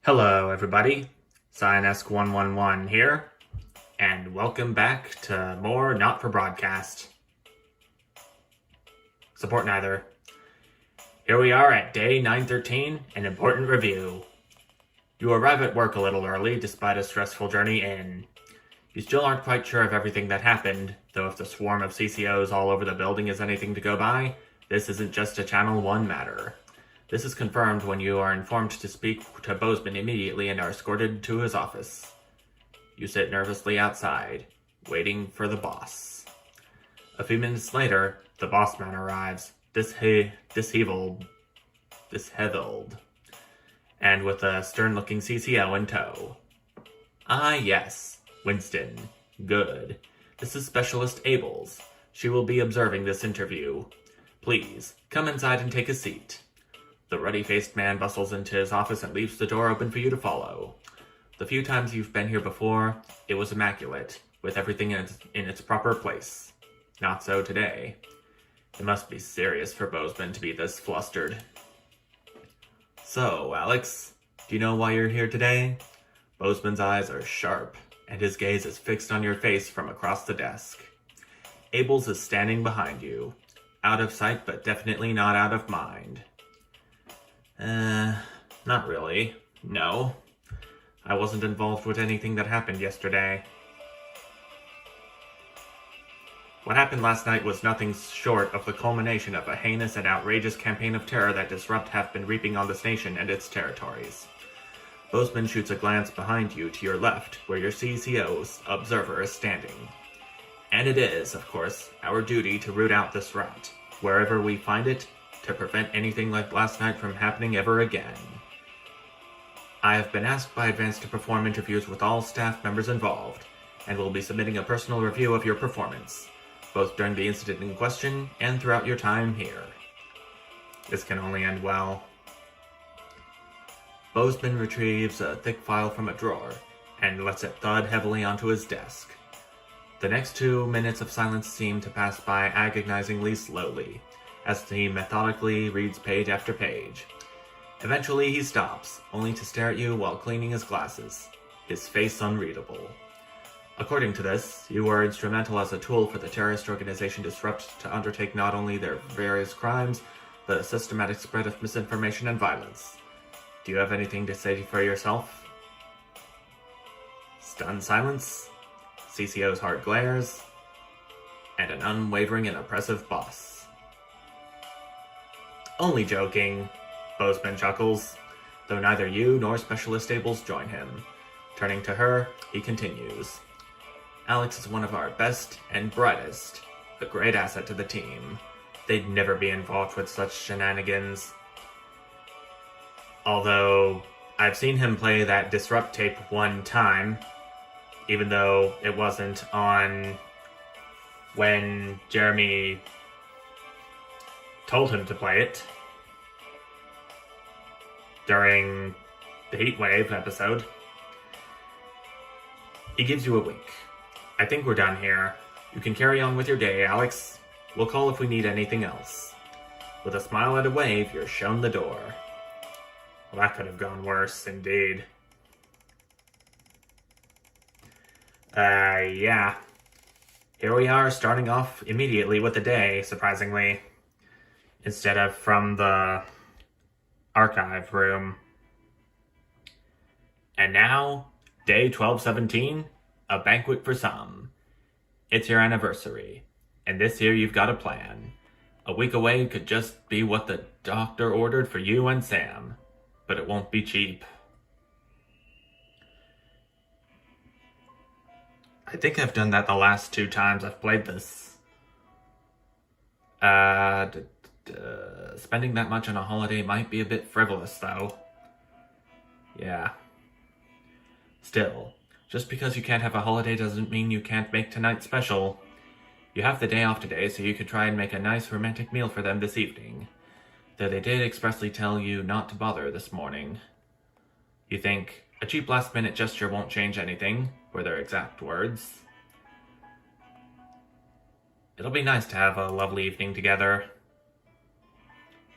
Hello everybody, Cyanesk111 here, and welcome back to more Not For Broadcast. Support neither. Here we are at day 913, an important review. You arrive at work a little early despite a stressful journey in. You still aren't quite sure of everything that happened, though if the swarm of CCOs all over the building is anything to go by, this isn't just a Channel 1 matter. This is confirmed when you are informed to speak to Bozeman immediately and are escorted to his office. You sit nervously outside, waiting for the boss. A few minutes later, the boss man arrives, disheveled, and with a stern-looking CCO in tow. Ah yes, Winston. Good. This is Specialist Ables. She will be observing this interview. Please, come inside and take a seat. The ruddy-faced man bustles into his office and leaves the door open for you to follow. The few times you've been here before, it was immaculate, with everything in its proper place. Not so today. It must be serious for Bozeman to be this flustered. So, Alex, do you know why you're here today? Bozeman's eyes are sharp, and his gaze is fixed on your face from across the desk. Ables is standing behind you. Out of sight, but definitely not out of mind. Not really. No. I wasn't involved with anything that happened yesterday. What happened last night was nothing short of the culmination of a heinous and outrageous campaign of terror that Disrupt have been reaping on this nation and its territories. Bozeman shoots a glance behind you to your left, where your CCO's observer is standing. And it is, of course, our duty to root out this rat, wherever we find it, to prevent anything like last night from happening ever again. I have been asked by Advance to perform interviews with all staff members involved, and will be submitting a personal review of your performance, both during the incident in question and throughout your time here. This can only end well. Bozeman retrieves a thick file from a drawer, and lets it thud heavily onto his desk. The next 2 minutes of silence seem to pass by agonizingly slowly, as he methodically reads page after page. Eventually he stops, only to stare at you while cleaning his glasses, his face unreadable. According to this, you were instrumental as a tool for the terrorist organization Disrupt to undertake not only their various crimes, but a systematic spread of misinformation and violence. Do you have anything to say for yourself? Stunned silence, CCO's hard glares, and an unwavering and oppressive boss. Only joking, Bozeman chuckles, though neither you nor Specialist Ables join him. Turning to her, he continues. Alex is one of our best and brightest, a great asset to the team. They'd never be involved with such shenanigans. Although, I've seen him play that Disrupt tape one time, even though it wasn't on when Jeremy told him to play it during the Heatwave episode. He gives you a wink. I think we're done here. You can carry on with your day, Alex. We'll call if we need anything else. With a smile and a wave, you're shown the door. Well, that could have gone worse, indeed. Yeah. Here we are, starting off immediately with the day, surprisingly. Instead of from the archive room. And now, day 1217, a banquet for some. It's your anniversary, and this year you've got a plan. A week away could just be what the doctor ordered for you and Sam, but it won't be cheap. I think I've done that the last 2 times I've played this. Spending that much on a holiday might be a bit frivolous, though. Yeah. Still, just because you can't have a holiday doesn't mean you can't make tonight special. You have the day off today, so you could try and make a nice romantic meal for them this evening. Though they did expressly tell you not to bother this morning. You think, a cheap last-minute gesture won't change anything, were their exact words. It'll be nice to have a lovely evening together.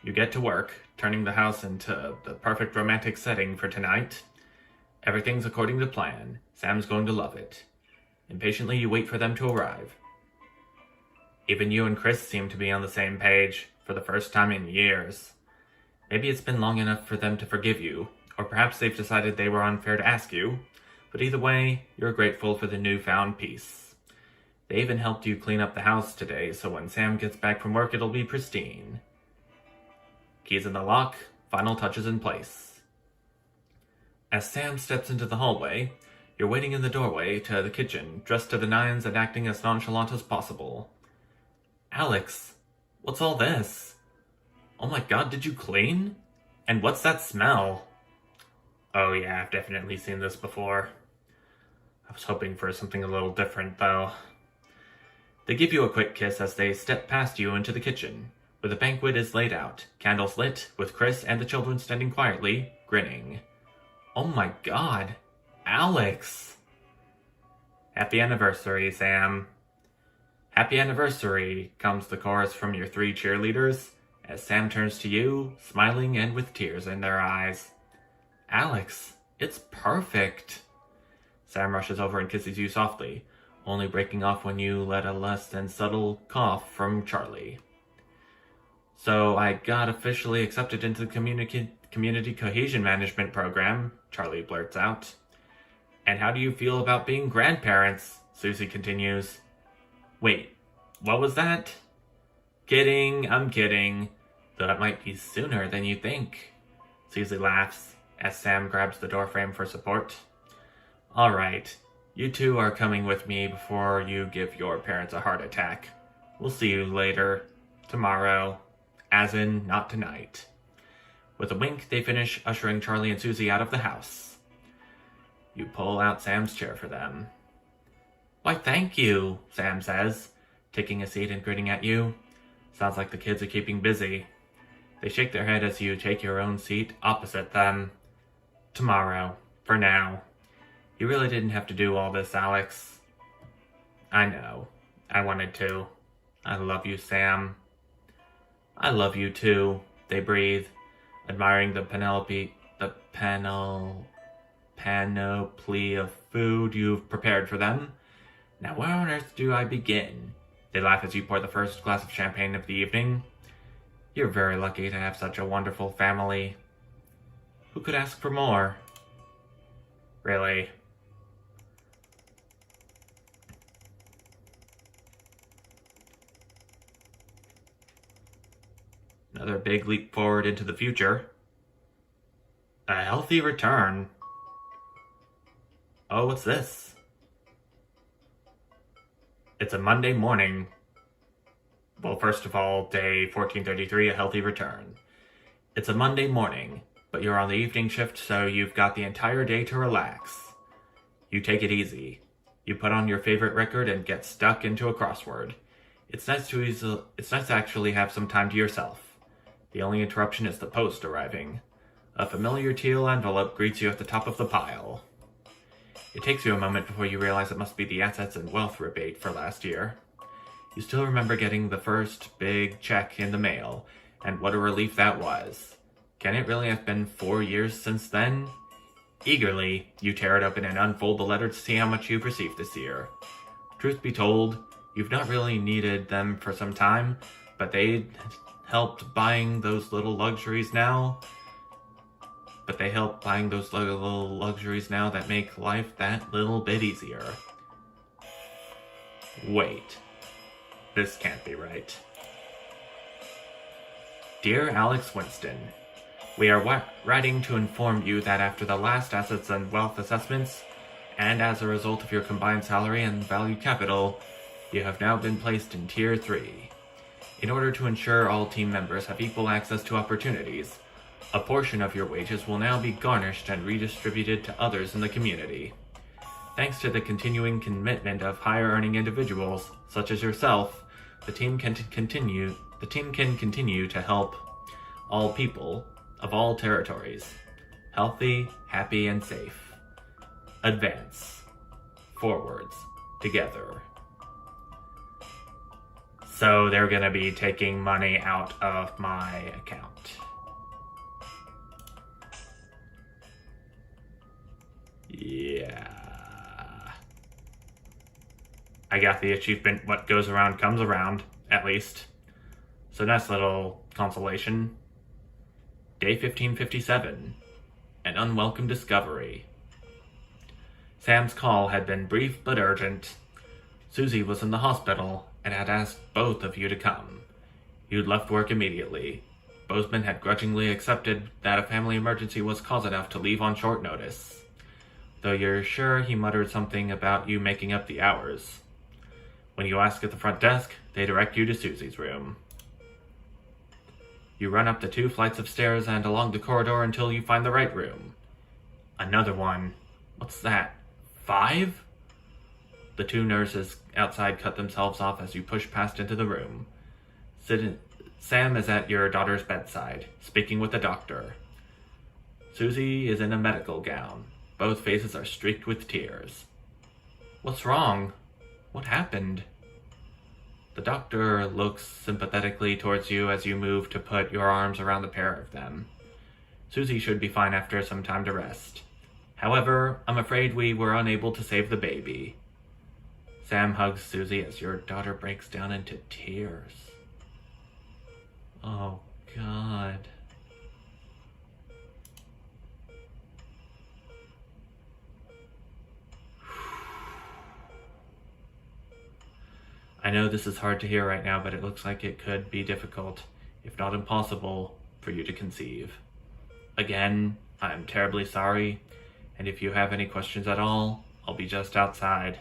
You get to work, turning the house into the perfect romantic setting for tonight. Everything's according to plan. Sam's going to love it. Impatiently, you wait for them to arrive. Even you and Chris seem to be on the same page, for the first time in years. Maybe it's been long enough for them to forgive you, or perhaps they've decided they were unfair to ask you, but either way, you're grateful for the newfound peace. They even helped you clean up the house today, so when Sam gets back from work, it'll be pristine. Keys in the lock, final touches in place. As Sam steps into the hallway, you're waiting in the doorway to the kitchen, dressed to the nines and acting as nonchalant as possible. Alex, what's all this? Oh my god, did you clean? And what's that smell? Oh yeah, I've definitely seen this before. I was hoping for something a little different, though. They give you a quick kiss as they step past you into the kitchen, where the banquet is laid out, candles lit, with Chris and the children standing quietly, grinning. Oh my god, Alex! Happy anniversary, Sam. Happy anniversary, comes the chorus from your 3 cheerleaders, as Sam turns to you, smiling and with tears in their eyes. Alex, it's perfect. Sam rushes over and kisses you softly, only breaking off when you let a less than subtle cough from Charlie. So I got officially accepted into the Community Cohesion Management Program, Charlie blurts out. And how do you feel about being grandparents? Susie continues. Wait, what was that? Kidding, I'm kidding. Though it might be sooner than you think. Susie laughs as Sam grabs the doorframe for support. Alright, you two are coming with me before you give your parents a heart attack. We'll see you later. Tomorrow. As in, not tonight. With a wink, they finish ushering Charlie and Susie out of the house. You pull out Sam's chair for them. Why, thank you, Sam says, taking a seat and grinning at you. Sounds like the kids are keeping busy. They shake their head as you take your own seat opposite them. Tomorrow, for now. You really didn't have to do all this, Alex. I know. I wanted to. I love you, Sam. I love you too, they breathe, admiring the panoply of food you've prepared for them. Now where on earth do I begin? They laugh as you pour the first glass of champagne of the evening. You're very lucky to have such a wonderful family. Who could ask for more? Really? Another big leap forward into the future. A healthy return. Oh, what's this? It's a Monday morning. Well, first of all, day 1433, a healthy return. It's a Monday morning, but you're on the evening shift, so you've got the entire day to relax. You take it easy. You put on your favorite record and get stuck into a crossword. It's nice to actually have some time to yourself. The only interruption is the post arriving. A familiar teal envelope greets you at the top of the pile. It takes you a moment before you realize it must be the assets and wealth rebate for last year. You still remember getting the first big check in the mail, and what a relief that was. Can it really have been 4 years since then? Eagerly, you tear it open and unfold the letter to see how much you've received this year. Truth be told, you've not really needed them for some time, but they helped buying those little luxuries now. That make life that little bit easier. Wait. This can't be right. Dear Alex Winston, we are writing to inform you that after the last assets and wealth assessments, and as a result of your combined salary and value capital, you have now been placed in Tier 3. In order to ensure all team members have equal access to opportunities, a portion of your wages will now be garnished and redistributed to others in the community. Thanks to the continuing commitment of higher-earning individuals, such as yourself, the team can continue to help all people of all territories, healthy, happy, and safe. Advance. Forwards. Together. So they're going to be taking money out of my account. I got the achievement, what goes around comes around, at least. So nice little consolation. Day 1557. An unwelcome discovery. Sam's call had been brief but urgent. Susie was in the hospital and had asked both of you to come. You'd left work immediately. Bozeman had grudgingly accepted that a family emergency was cause enough to leave on short notice. Though you're sure he muttered something about you making up the hours. When you ask at the front desk, they direct you to Susie's room. You run up the 2 flights of stairs and along the corridor until you find the right room. Another one. What's that? 5? The 2 nurses outside cut themselves off as you push past into the room. Sam is at your daughter's bedside, speaking with the doctor. Susie is in a medical gown. Both faces are streaked with tears. What's wrong? What happened? The doctor looks sympathetically towards you as you move to put your arms around the pair of them. Susie should be fine after some time to rest. However, I'm afraid we were unable to save the baby. Sam hugs Susie as your daughter breaks down into tears. Oh, God. I know this is hard to hear right now, but it looks like it could be difficult, if not impossible, for you to conceive. Again, I'm terribly sorry, and if you have any questions at all, I'll be just outside.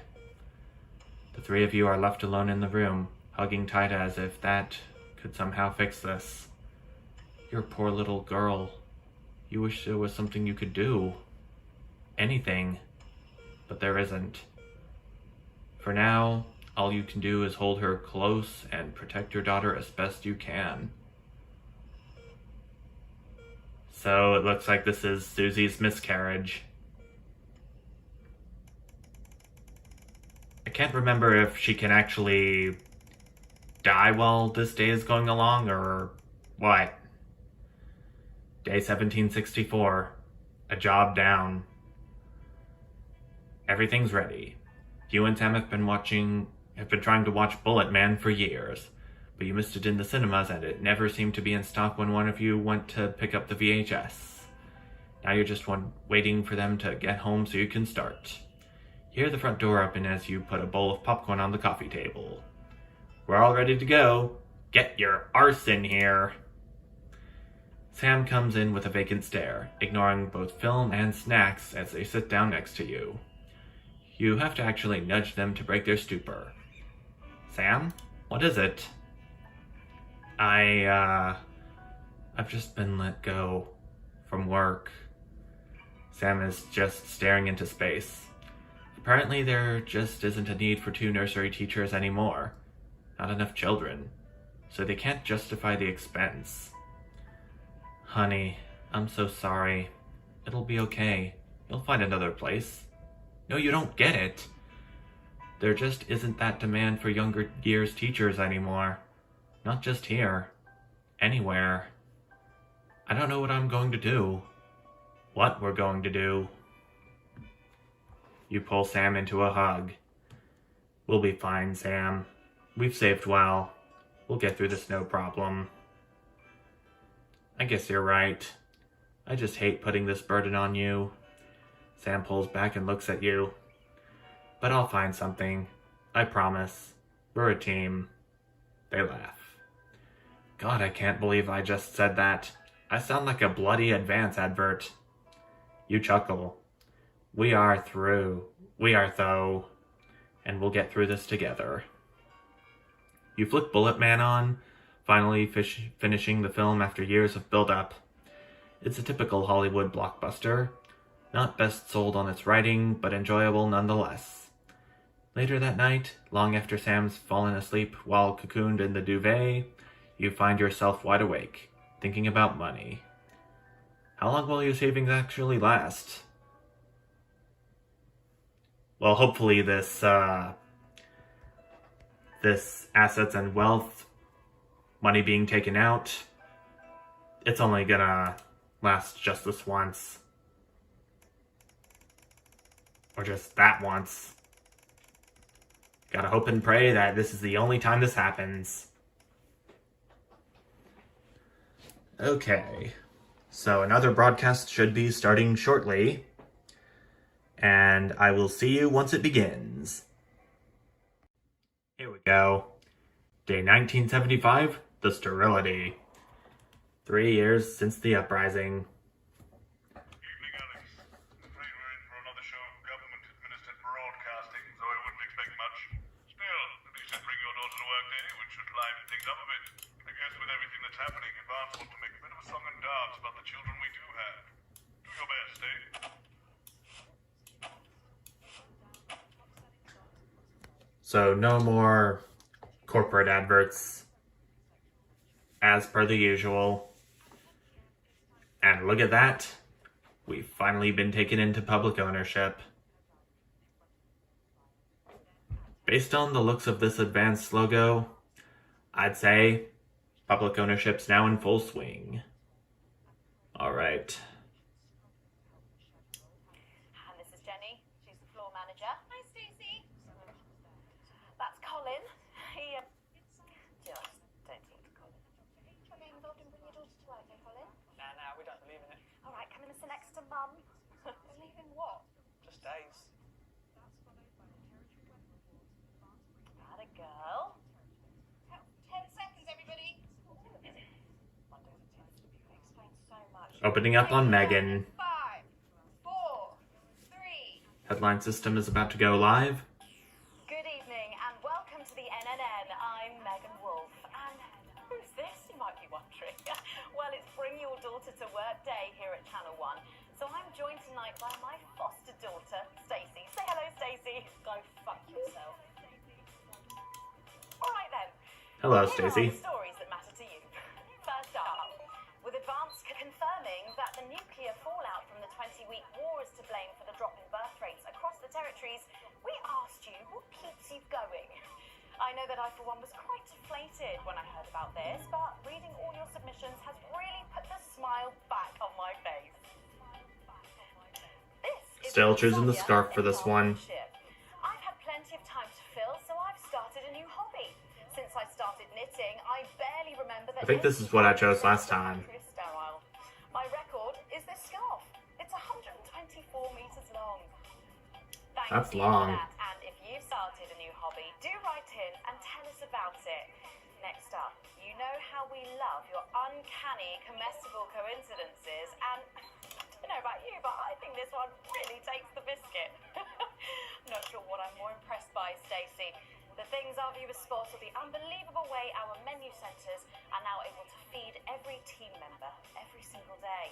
The 3 of you are left alone in the room, hugging tight as if that could somehow fix this. You're a poor little girl. You wish there was something you could do. Anything. But there isn't. For now, all you can do is hold her close and protect your daughter as best you can. So it looks like this is Susie's miscarriage. I can't remember if she can actually die while this day is going along or what. Day 1764. A job down. Everything's ready. You and Sam have been trying to watch Bullet Man for years, but you missed it in the cinemas and it never seemed to be in stock when one of you went to pick up the VHS. Now you're just waiting for them to get home so you can start. You hear the front door open as you put a bowl of popcorn on the coffee table. We're all ready to go. Get your arse in here. Sam comes in with a vacant stare, ignoring both film and snacks as they sit down next to you. You have to actually nudge them to break their stupor. Sam? What is it? I've just been let go from work. Sam is just staring into space. Apparently there just isn't a need for 2 nursery teachers anymore. Not enough children. So they can't justify the expense. Honey, I'm so sorry. It'll be okay. You'll find another place. No, you don't get it. There just isn't that demand for younger years teachers anymore. Not just here. Anywhere. I don't know what I'm going to do. What we're going to do. You pull Sam into a hug. We'll be fine, Sam. We've saved well. We'll get through this no problem. I guess you're right. I just hate putting this burden on you. Sam pulls back and looks at you. But I'll find something. I promise. We're a team. They laugh. God, I can't believe I just said that. I sound like a bloody Advance advert. You chuckle. We are through. We are though. And we'll get through this together. You flick Bullet Man on, finally finishing the film after years of build-up. It's a typical Hollywood blockbuster. Not best sold on its writing, but enjoyable nonetheless. Later that night, long after Sam's fallen asleep while cocooned in the duvet, you find yourself wide awake, thinking about money. How long will your savings actually last? Well, hopefully this assets and wealth, money being taken out, it's only gonna last just this once. Or just that once. Gotta hope and pray that this is the only time this happens. Okay, so another broadcast should be starting shortly, and I will see you once it begins. Here we go. Day 1975, the sterility. 3 years since the uprising. Evening, Alex. I'm afraid we're in for another show of government-administered broadcasting, so I wouldn't expect much. Still, at least I'd bring your daughter to work day, which should liven things up a bit. I guess with everything that's happening, advance want to make a bit of a song and dance about the children we do have. Do your best, eh? So no more corporate adverts, as per the usual. And look at that, we've finally been taken into public ownership. Based on the looks of this advanced logo, I'd say public ownership's now in full swing. Alright. And this is Jenny. She's the floor manager. Hi, Stacey. That's Colin. He, just don't talk to Colin. You're getting involved in bringing your daughter to work, eh, Colin? Nah, we don't believe in it. All right, come in and sit next to Mum. Believe in what? Just days. That a girl. 10 seconds, everybody. Mondays are tense. You explain so much. Opening up on Megan. 5, 4, 3. Headline system is about to go live. Good evening and welcome to the NNN. I'm Megan Wolf. And who's this, you might be wondering? Well, it's Bring Your Daughter to Work Day here at Channel 1. So I'm joined tonight by my foster daughter, Stacey. Say hello, Stacey. Go fuck yourself. All right then. Hello, Here are Stacey. the stories that matter to you. First up, with advance confirming that the nuclear fallout from the 20-week war is to blame for the drop in birth rates across the territories, we asked you what keeps you going. I know that I, for one, was quite deflated when I heard about this, but reading all your submissions has really put the smile back on my face. This is Still choosing the Sonia scarf for in this one. Hertfordshire. I've had plenty of time to fill, so I've started a new hobby. Since I started knitting, I barely remember that. I think this is what I chose last time. Sterile. My record is this scarf. It's 124 meters long. Thank That's you long. for that. And if you've started a new hobby, do write in and tell us about it. Next up, you know how we love your uncanny comestible coincidences, and I don't know about you, but I think this one really takes the biscuit. I'm not sure what I'm more impressed by, Stacey. The things our viewers spot are the unbelievable way our menu centres are now able to feed every team member every single day.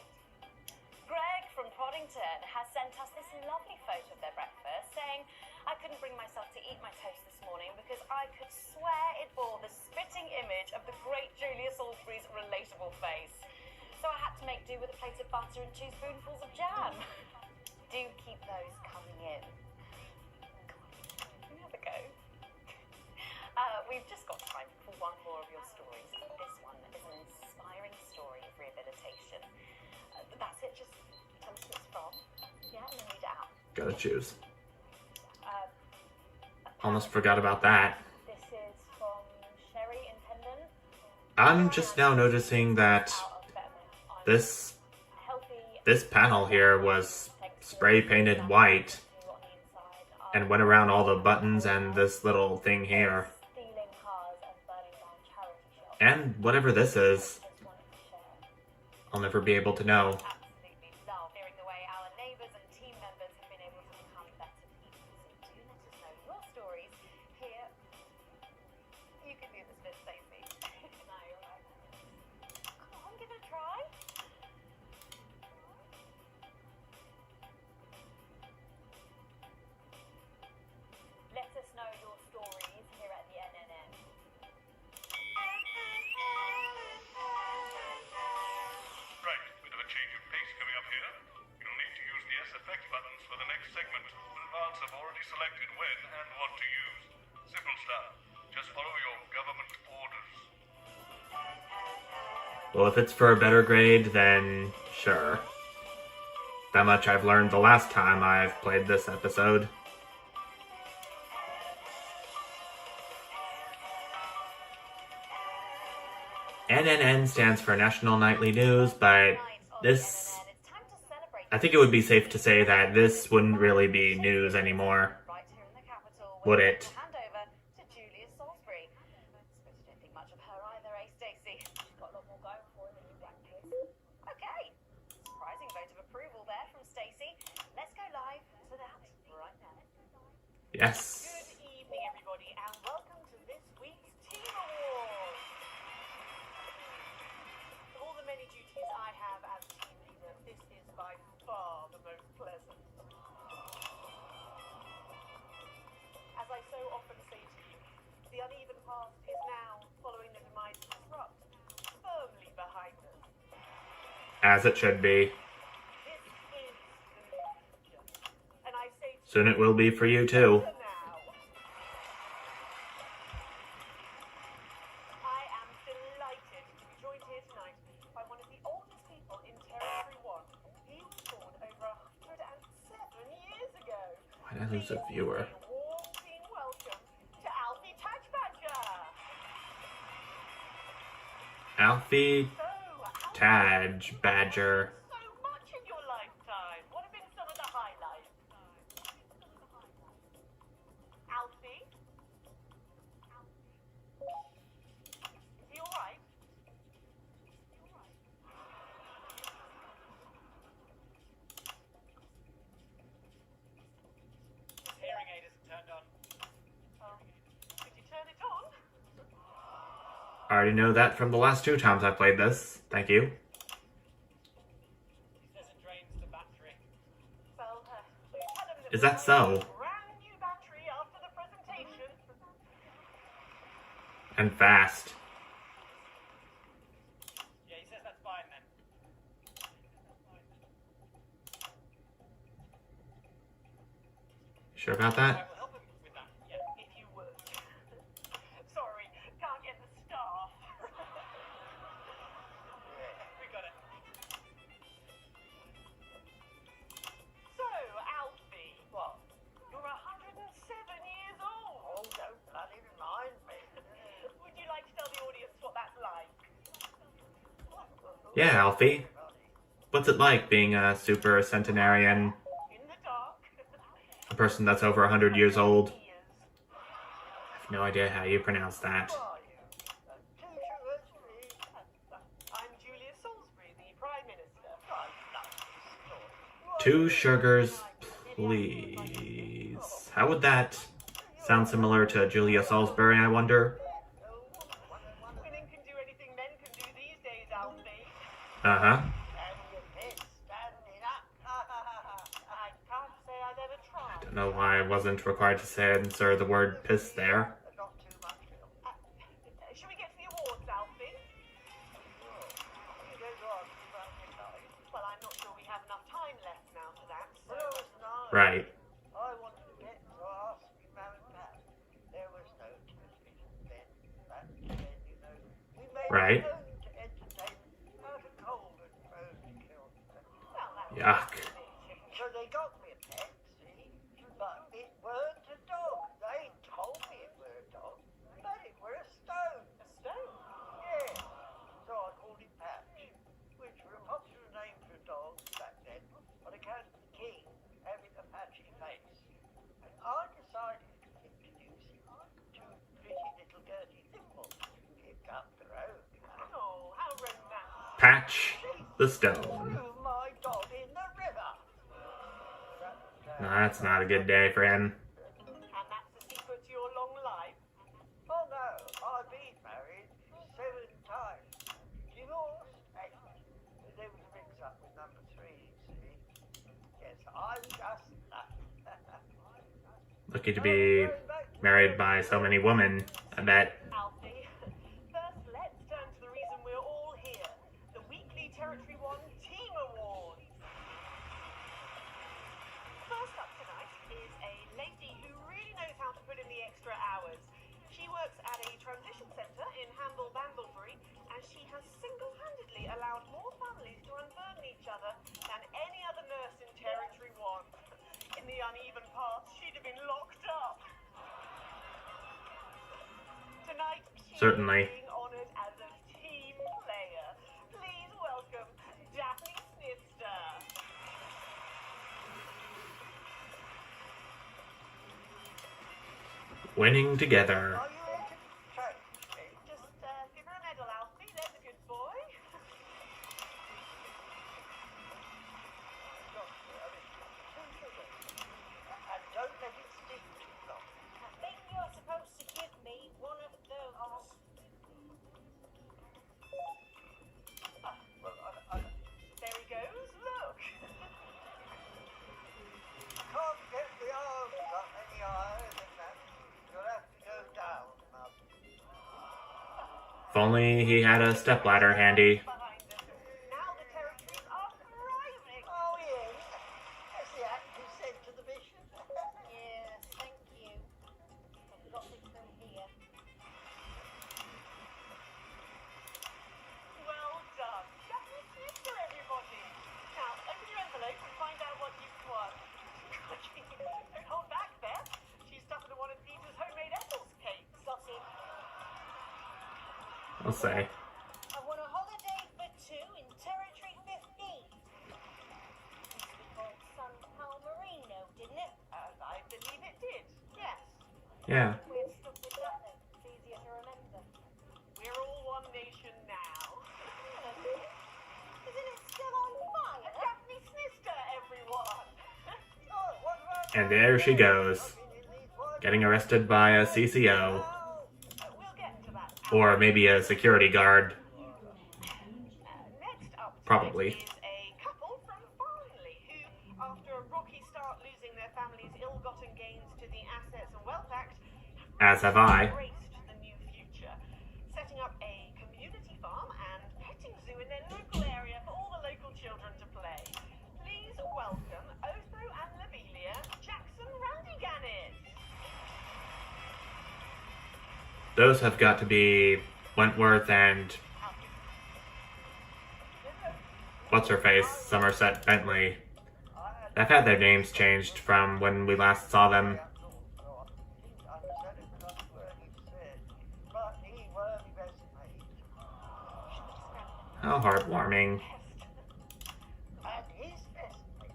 Greg from Proddington has sent us this lovely photo of their breakfast, saying, I couldn't bring myself to eat my toast this morning because I could swear it bore the spitting image of the great Julia Salisbury's relatable face. So I had to make do with a plate of butter and 2 spoonfuls of jam. Do keep those coming in. Can we have a go? We've just got time for one more of your stories. This one is an inspiring story of rehabilitation. That's it, just tell us who it's from. Yeah, and then read it out. Gotta choose. Almost forgot about that. This is from Sherry in Pendant. I'm just now noticing that this panel here was spray painted white and went around all the buttons and this little thing here. And whatever this is, I'll never be able to know. Absolutely love hearing the way our neighbours and team members have been able to become better people. So do let us know your stories here. You can do this bit, Stacey. No, you're right. Come on, give it a try. Let us know your stories here at the NNN. Right, bit of a change of pace coming up here. You'll need to use the S effect buttons for the next segment, but advance have already selected when and what to use. Simple stuff. Just follow your government orders. Well, if it's for a better grade, then sure. That much I've learned the last time I've played this episode. NNN stands for National Nightly News, but this, I think it would be safe to say that this wouldn't really be news anymore, would it? Hand over to Julia Salisbury. Suppose you don't think much of her either, eh, Stacey? She's got a lot more going for her than you black kids. Okay, surprising vote of approval there from Stacey. Let's go live to that right now. Yes. Good evening, everybody, and welcome to this week's Team Awards. Of all the many duties I have as team leader, this is by far the most pleasant. As I so often say to you, the uneven past is now, following the demise of Disrupt, firmly behind us. As it should be. This is the future. And I say to Soon it will be for you too. you now. I am delighted to be joined here tonight by one of the oldest people in Territory 1. He was born over 107 years ago. Why did I lose a viewer? Warm team welcome to Alfie Badger. Alfie So, how Taj Badger. so much in your lifetime? What have been some of the highlights? Alfie? Is he alright? His hearing aid isn't turned on. Did you turn it on? I already know that from the last 2 times I played this. Thank you. He says it drains the battery. Well, so you tell him that Is that we're so? buying a brand new battery after the presentation. And fast. Yeah, he says that's fine then. Sure about I that? will help him with that. Yeah. If you would. Sorry, can't get the staff. We got it. So, Alfie. What? You're 107 years old. Oh, don't bloody remind me. Would you like to tell the audience what that's like? Yeah, Alfie. What's it like being a super centenarian, In the dark. a person that's over 100 years old? Years. I have no idea how you pronounce that. I'm Julia Salisbury, the Prime Minister. 2 sugars, please. How would that sound similar to Julia Salisbury, I wonder? Women can do anything men can do these days, Alfie. Uh-huh. I can't say I've ever tried. Don't know why I wasn't required to censor the word piss there. Should we get to the awards, Alfie? Well, I'm not sure we have enough time left now for that. So. Right. I wanted to get to ask you, Mum and Pat. There was no television then. Back then, you know. We made Right. our own entertainment out of cold and frozen kiln. Well, that was Yuck. So they got me a pet, see? But it weren't a dog. They told me it were a dog. But it were a stone. a stone. Yeah. So I called him Patch, which were a popular name for a dog back then, on account of the king having a patchy face. And I decided to introduce him to pretty little dirty Thimble, who kept up the road. Oh, how romantic. Patch the stone. Threw my dog in the river. No, that's not a good day for him. And that's the secret to your long life. Oh no, I've been married 7 times. Divorced, hey, there was a mix-up with number 3, see? Yes, I'm just lucky. Lucky to be married by so many women, I bet. Alfie, first let's turn to the reason we're all here. The weekly Territory 1 Team Awards. First up tonight is a lady who really knows how to put in the extra hours. She works at a transition centre in Handle-Bandlebury, and she has single-handedly allowed more families to unburden each other than any other nurse in Territory 1. In the uneven past, she'd have been locked up. Tonight, she Certainly. is being honoured as a team Winning together. Are you here to train me? Just give her a medal, Alfie. There's a good boy. And don't let it stick too long. I think you're supposed to give me one of those. Well, There he goes. Look. can't get the arms up any higher than that. You'll have to go down, Mum. If only he had a stepladder handy. Behind us. Now the territories are thriving. Oh, yeah. That's the act you sent to the bishop. Yes, thank you. I've got it from here. Well done. That was it for everybody. Now, open your envelope and find out what you've won. Don't hold back, Beth. She's stuffing one of Peter's homemade apples cakes. Got it. I'll say. I won a holiday for two in Territory 15. Used to be called San Palmerino, didn't it? I believe it did. Yes. Yeah. We're stuck with that then. It's easier to remember. We're all one nation now. Isn't it still on A fire? Daphne Snister, everyone. Oh, what about And there she goes. Getting arrested by a CCO. We'll get to that. Or maybe a security guard. Next up Probably. is a couple from Farnley who, after a rocky start losing their family's ill-gotten gains to the Assets and Wealth Act, As have I. embraced the new future, setting up a community farm and petting zoo in their local area for all the local children to play. Please welcome Othro and Labelia Jackson Randiganis. Those have got to be Wentworth and what's her face, Somerset Bentley. They've had their names changed from when we last saw them. But he were my best mate. How heartwarming. And his best mate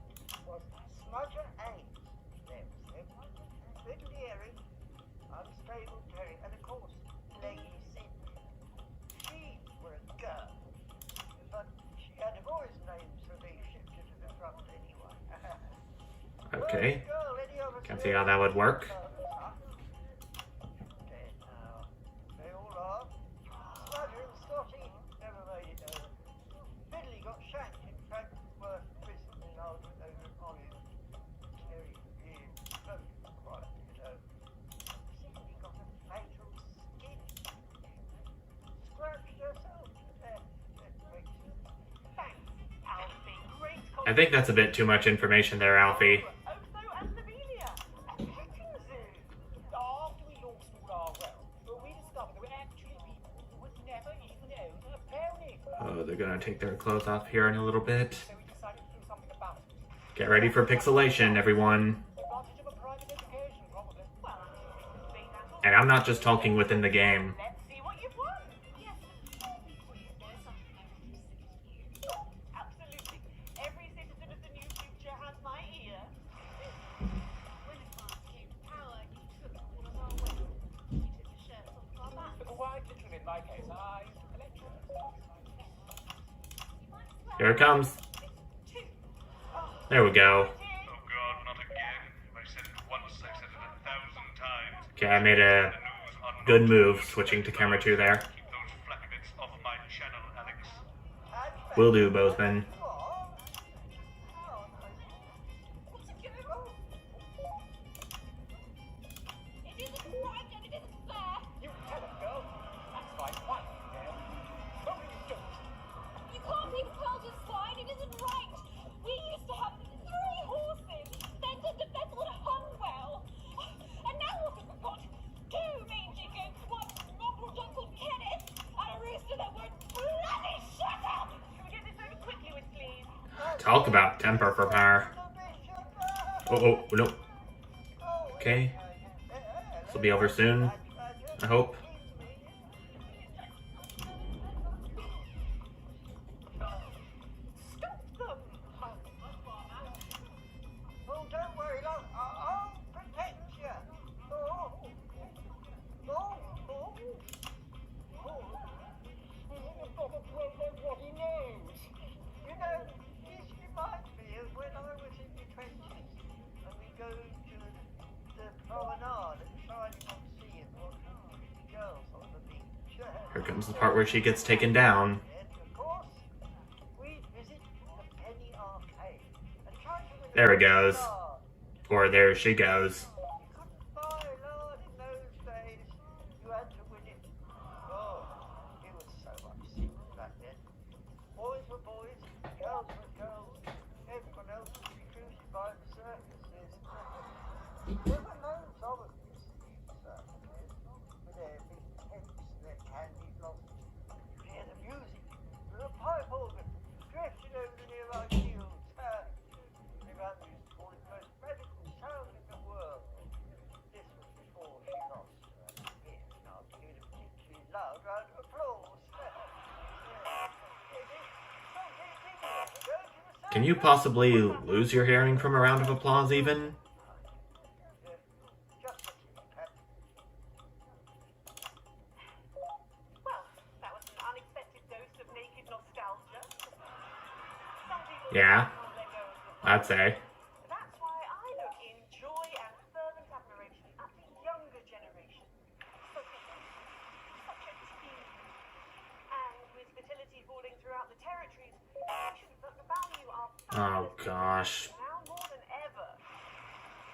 was Smudger Ames. There was him, little earring, unstable Terry, and of course, Lady Sydney. She were a girl, but she had a boy's name, so they shipped her to the front anyway. Okay. Girl, any of us Can see how that would work. Dead now. They all are. Smudger and Scotty never made it over. Fiddly got shanked in Frankfurt prison in Alderman over at Olive. Terry being very quiet, you know. Sydney got a fatal skin. Scratched herself to death. Thanks, Alfie. Great I think that's a bit too much information there, Alfie. Othro and Labelia, a petting zoo. After we all stood our well, we discovered there were actually people who would never even own a pony. Oh, they're gonna take their clothes off here in a little bit. So we decided to do something about it. Get ready for pixelation, everyone. Advantage of a private education, probably. Well, being that all, And I'm not just talking within the game. let's see what you've won. Yes, there's something I wanted to suggest to you. Absolutely. Every citizen of the new future has my ear. When it passed you power, you took all of our wealth. You took the shirts off our backs. But quite literally in my case, I used to collect them. Here it comes. Two. There we go. Oh God, not again. If I said it once, I said it 1,000 times. Okay, I made a The news on good move switching to camera 2 there. Keep those flappy bits off my channel, Alex. Will do, Bozeman. What's it going on? It isn't right and it isn't fair. You tell them, girl. That's right, one. Yeah. No, you don't. You can't think pearls is fine. It isn't right. We used to have 3 horses. Then the vessel had hung well. And now what have we got? 2 mangy goats, 1 mongrel Uncle Kenneth, and a rooster that would bloody shut up. Can we get this over quickly with, please? Talk about temper for power. Oh, no. Okay. This will be over soon, I hope. Stop them. Oh, don't worry, look, I'll protect you. Oh, Here comes the part where she gets taken down. Then, of course, we'd visit the Penny Arcade and try to win There a it goes. lard. Or there she goes. You couldn't buy lard in those days. You had to win it. Oh, it was so much simpler back then. Boys were boys, girls were girls. Everyone else would be crucified in circuses. There were loads of us, circuses, with their big tents and their candy blossoms. You hear the music, with a pipe organ drifting over the nearby fields. My mother used to call it the most magical sound in the world. This was before she lost her ear, and after giving a particularly loud round of applause. Can you possibly lose your hearing from a round of applause even? Well, that was an unexpected dose of naked nostalgia. Some people Yeah, can't let go of the I'd say. That's why I look in joy and fervent admiration at the younger generation. So such a team. And with fertility falling throughout the territories, we shouldn't value our Oh gosh. now more than ever.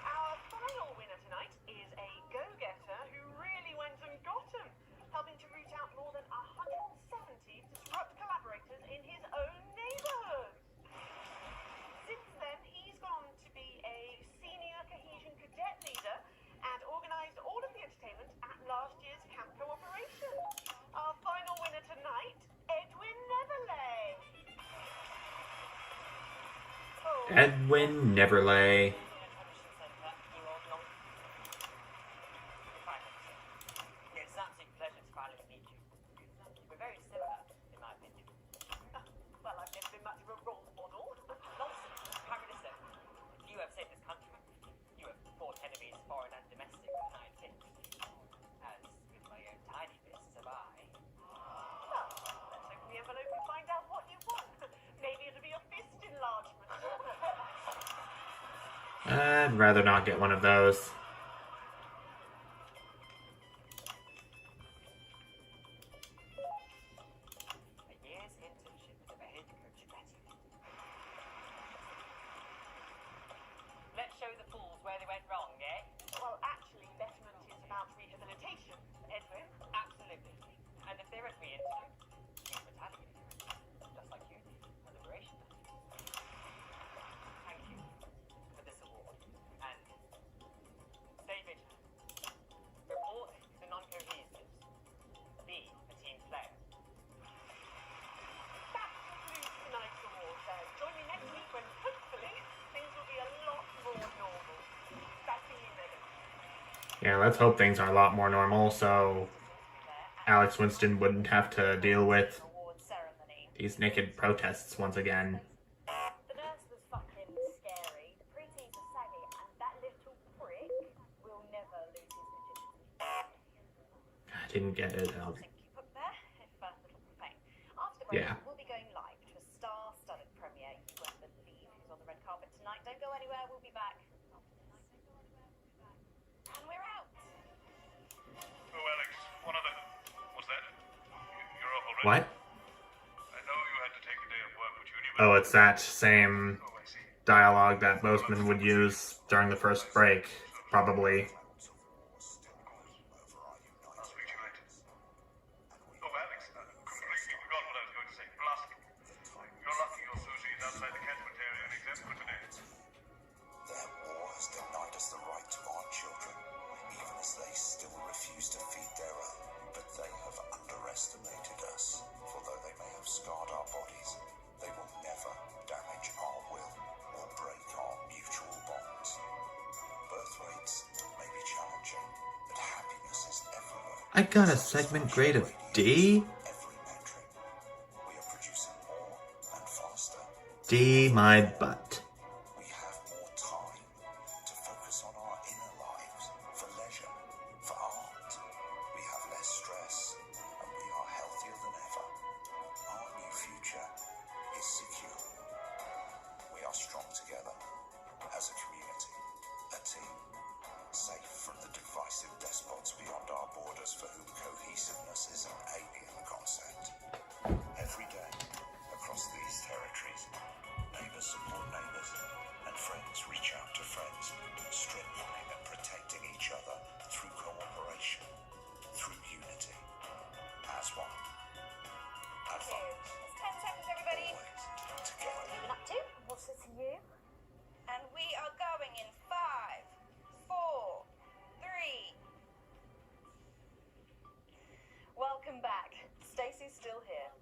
Our final winner tonight is a go-getter who really went and got 'em, helping to root out more than 170 disrupt collaborators in his own neighborhood. Since then, he's gone on to be a senior cohesion cadet leader and organized all of the entertainment at last year's camp cooperation. Our final winner tonight, Edwin Neverlay. Edwin Neverlay. It's an absolute pleasure to finally meet you. We're very similar, in my opinion. Well, I've never been much of a role model. Nonsense. Prime Minister, you have saved this country. You have fought enemies, foreign and domestic, with an iron fist. As with my own tiny fists have I. Well, let's open the envelope and find out what you want. Maybe it'll be a fist enlargement. I'd rather not get one of those. A year's internship with the head coach at Medi-CA-ted. Let's show the fools where they went wrong, eh? Well, actually, betterment is about rehabilitation, Edwin. Absolutely. And if they're at re-entry, you retaliate. Just like you did at Liberation Day. Thank you for this award. And stay vigilant. Report the non-cohesives. Be a team player. That concludes tonight's award show. Join me next week when, hopefully, things will be a lot more normal. Back to you, Megan. Yeah, let's hope things are a lot more normal so Alex Winston wouldn't have to deal with Award ceremony. these naked protests once again. The nurse was fucking scary. The preteens are saggy, and that little prick will never lose his virginity. I didn't get it. Link you put there, if little profane. After the break, Yeah. we'll be going live to a star-studded premiere. You won't believe who's on the red carpet tonight. Don't go anywhere. We'll be back. And we're out. Oh, Alex, one other. What's that? You're off already? What? I know you had to take a day of work, but you knew. Oh, it's that same Oh, I see. dialogue that Boseman would use during the first break, probably. I'll speak to you later. Oh, Alex, completely forgot what I was going to say. Blast. You're lucky your sushi is outside the catchment area and exempt for today. Their war has denied us the right to our children, even as they still refuse to feed their own. But they have underestimated us, for though they may have scarred our bodies, they will never damage our will or break our mutual bonds. Birth rates may be challenging, but happiness is everywhere. I got a segment grade of D? Every metric. We are producing more and faster. D my butt. We have more time to focus on our inner lives, for leisure, for art. We have less stress, and we are healthier than ever. Our new future is secure. We are strong together, as a community, a team, safe from the divisive despots beyond our borders for whom cohesiveness is an alien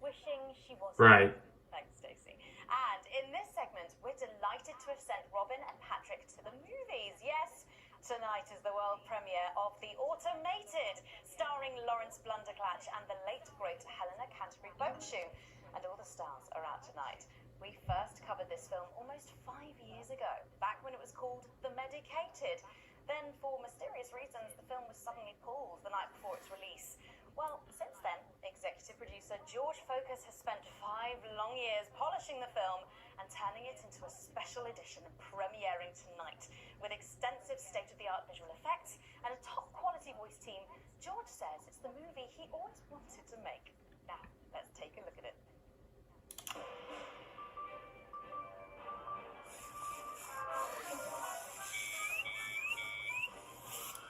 wishing she wasn't. Right. Thanks, Stacey. And in this segment, we're delighted to have sent Robin and Patrick to the movies. Yes, tonight is the world premiere of The Automated, starring Lawrence Blunderclatch and the late great Helena Canterbury Boatshoe. And all the stars are out tonight. We first covered this film almost 5 years ago, back when it was called The Medi-CA-ted. Then, for mysterious reasons, the film was suddenly pulled the night before its release. Well, since then, executive producer George Focus has spent 5 long years polishing the film and turning it into a special edition premiering tonight. With extensive state-of-the-art visual effects and a top-quality voice team, George says it's the movie he always wanted to make. Now, let's take a look at it.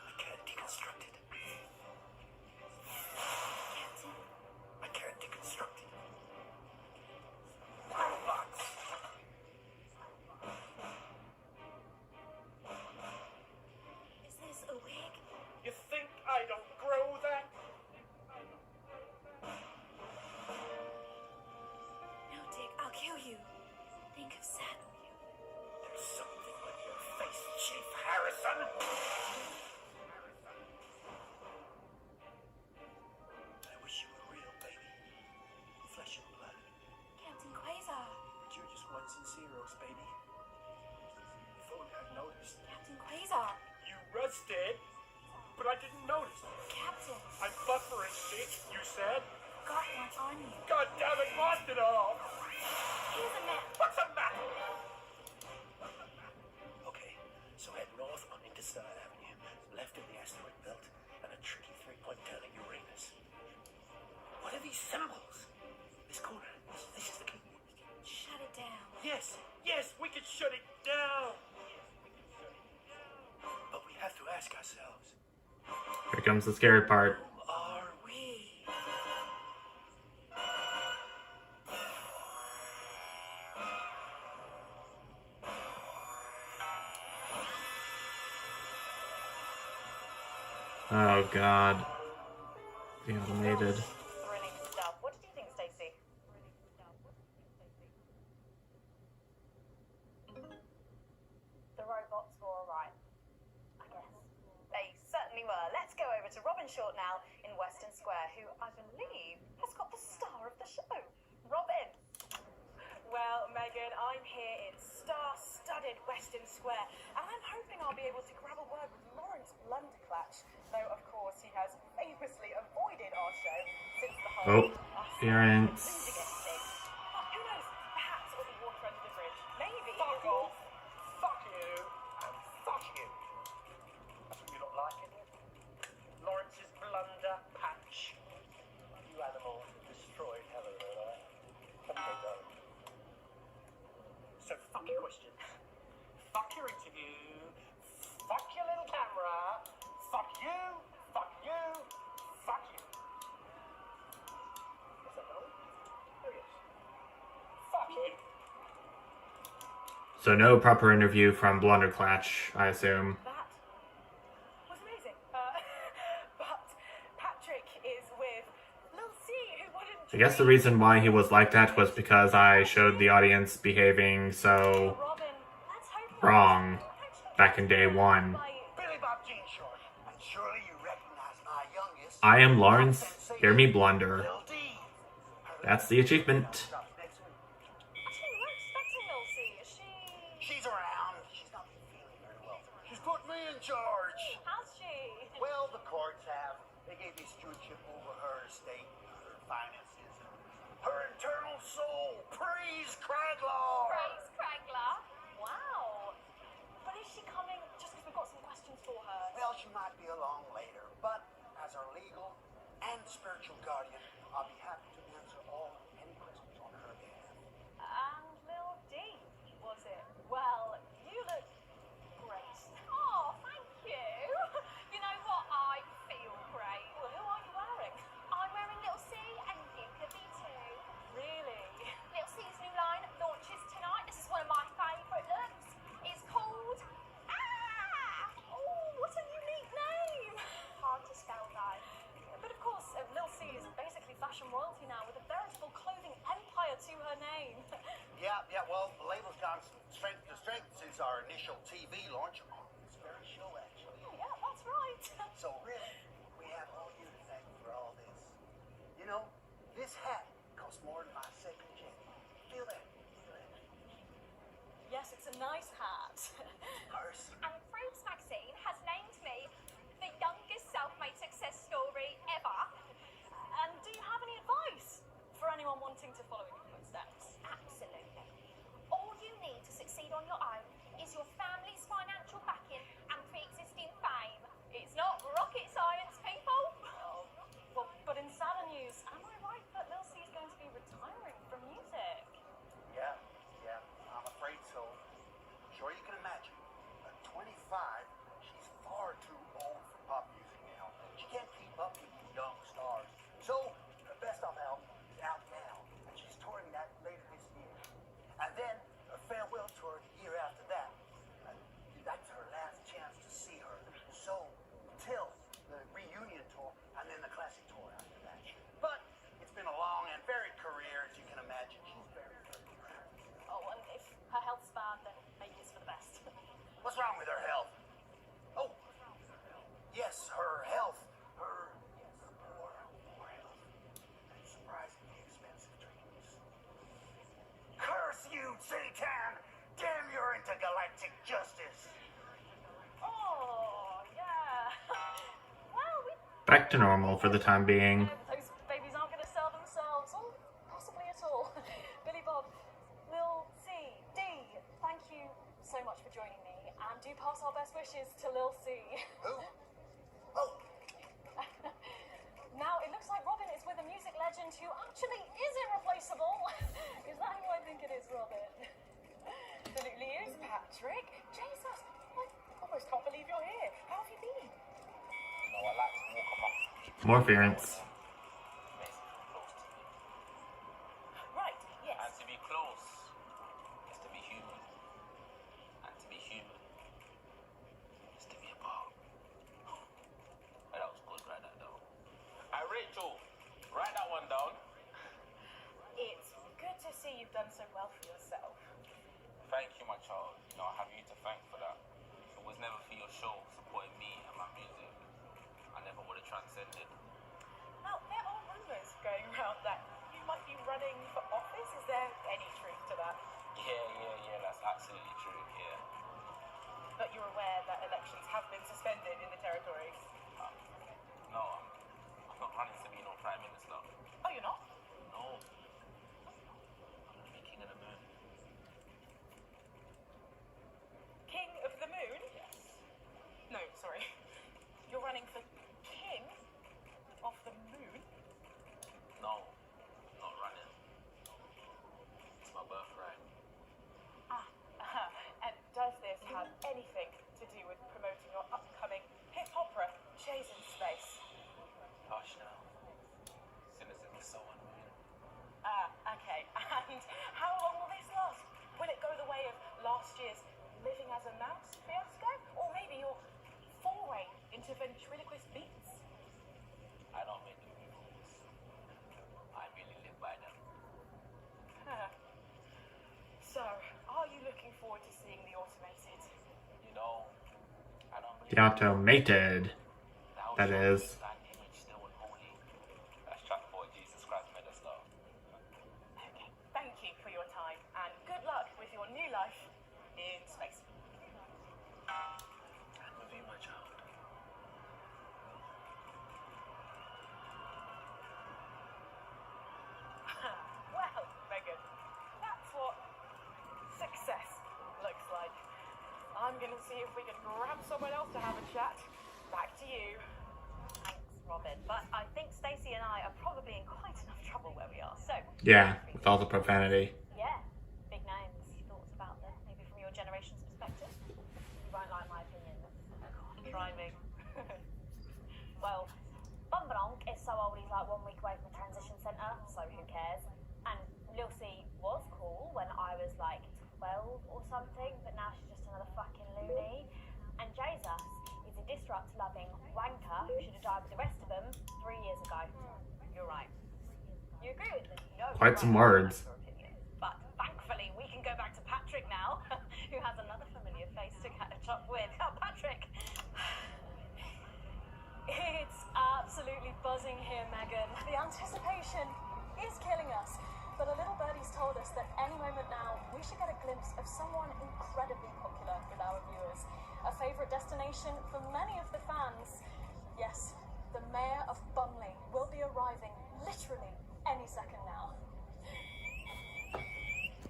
I can't deconstruct it. Is this a wig? You think I don't grow that? No, Dick, I'll kill you. Think of Sam. There's something with your face, Chief Harrison. I wish you were real, baby. Flesh and blood. Captain Quasar. But you're just ones and zeros, baby. If only I'd noticed. Captain Quasar. You rusted, but I didn't notice. Captain. I'm buffering shit, you said. Got one on you. God damn it, lost it all. Here's a map. What's a map? Okay, so head north on Interstar Avenue, left of the asteroid belt, and a tricky three-point turn at Uranus. What are these symbols? This corner, this is the key. Shut it down. Yes, we can shut it down. But we have to ask ourselves, Here comes the scary part. who are we? Oh god. The Automated. Thrilling stuff. What did you think, Stacey? The robots were alright, I guess. They certainly were. Let's go over to Robin Short now in Western Square, who I believe has got the star of the show. Robin! Well, Megan, I'm here in star-studded Western Square, and I'm hoping I'll be able to grab a word with Lawrence Blunderclatch, though, of course, he has famously avoided our show since the whole... Interference. But who knows? Perhaps it'll be water under the bridge. Maybe. Fuck off! Fuck you! And fuck you! That's what you don't like, isn't it? Lawrence's Blunder-patch. You animals have destroyed Helena and I. Haven't they done? So fuck your question. Fuck your interview. Fuck your little camera. Fuck you. Fuck you. Fuck you. Is that right? Oh yes. Fuck you. So no proper interview from Blunderclatch, I assume. That was amazing. But Patrick is with Lil C, who wouldn't... I guess the reason why he was like that was because I showed the audience behaving so Robin, let's hope... wrong back in day 1. Billy Bob Jean Short, and surely you recognize my youngest. I am Lawrence, hear me blunder. Lil D. That's the achievement. Stuff next week. Actually, we're expecting Lil C. Is she... She's around. She's not been feeling very well. She's put me in charge. How's she? Well, the courts have. They gave me stewardship over her estate, her finances, her internal soul. Praise Craglaw. Praise Cragler. Wow. But is she coming just because we've got some questions for her? Well, she might be along later, but as our legal and spiritual guardian, I'll be happy to answer all any questions on her behalf. And Lil D, was it? Well, you look great. Oh, thank you. You know what? I feel great. Well, who are you wearing? I'm wearing Lil C, and you could be too. Really? Lil C's new line launches tonight. This is one of my favourite looks. It's called... Oh, what a unique name. Hard to spell, though. But of course, Lil C is basically fashion royalty now, her name. Yeah, well, the label's gone from strength to strength since our initial TV launch on this very show, actually. Oh, yeah, that's right. So really, we have all you to thank for all this. You know, this hat costs more than my second jet. Feel that? Yes, it's a nice hat. Curse. And Fruits magazine has named me the youngest self-made success story ever. And do you have any advice for anyone wanting to follow in your footsteps? Absolutely. All you need to succeed on your own is your family's financial backing and pre-existing fame. It's not rocket science, people. Well, but in sadder news, am I right that Lil C is going to be retiring from music? Yeah, I'm afraid so. I'm sure you can imagine. At 25, she's far too old for pop music now. She can't keep up with you young stars. So, the best of help is out now, and she's touring that later this year. And then a farewell tour the year after that. That's her last chance to see her. So, till the reunion tour, and then the classic tour after that. But it's been a long and varied career, as you can imagine. She's very proud. Oh, and if her health's bad, then maybe it's for the best. What's wrong with her health? Oh, yes, her health. Her poor health. And surprisingly expensive treatments. Curse you, Satan! Damn your intergalactic justice! Oh, yeah. Well, Back to normal for the time being. those babies aren't going to sell themselves, or possibly at all. Billy Bob, Lil C, D, thank you so much for joining me, and do pass our best wishes to Lil C. Who? Oh, Now, it looks like Robin is with a music legend who actually is irreplaceable. Is that who I think it is, Robin? Absolutely is, Patrick. Jesus, I almost can't believe you're here. How have you been? You know, I like to walk amongst people. More ference. Makes me feel close to you. Right, yes. And to be close is to be human. And to be human is to be apart. Hey, that was good, write that down. Hey, Rachel, write that one down. It's good to see you've done so well for yourself. Thank you, my child. You know, I have you to thank for that. If it was never for your show supporting me and my music, I never would have transcended. Now, there are rumours going around that you might be running for office. Is there any truth to that? Yeah, that's absolutely true, yeah. But you're aware that elections have been suspended in the territories? No, I'm not running to be no prime minister. Oh, you're not? No. I'm gonna be king of the moon. King of the Moon? Yes. No, sorry. You're running for King of the Moon? No, not running. It's my birthright. And does this have anything to do with promoting your upcoming hip opera, Jason Space? Hush now. Cynicism is so annoying. Okay. And how long will this last? Will it go the way of last year's Living as a Mouse fiasco? Or maybe your foray into ventriloquist beats? I don't make the rules. I really live by them. So, are you looking forward to seeing the automated? You know, I don't believe The automated, thou that shalt is. keep thine image still and holy. That's track 4 Jesus Christ made us love. Okay. Thank you for your time, and good luck with your new life in space. And with you, my child. Well, Megan, that's what success looks like. I'm gonna see if we can grab someone else to have a chat. Back to you. Thanks, Robin. But I think Stacey and I are probably in quite enough trouble where we are. So, Yeah, with all the profanity. yeah, big names. Thoughts about them, maybe from your generation's perspective? You won't like my opinion. God, try me. Well, Bumbanonk is so old he's like 1 week away from the transition centre, so who cares? And Lil C was cool when I was like 12 or something, but now she's just another fucking loony. And Jesus is a disrupt-loving wanker who should have died with the rest of them 3 years ago. You're right. You agree with me? No, Quite some words. Your opinion. buzzing here, Megan. The anticipation is killing us. But a little birdie's told us that any moment now, we should get a glimpse of someone incredibly popular with our viewers. A favourite destination for many of the fans. Yes, the Mayor of Bumley will be arriving literally any second now.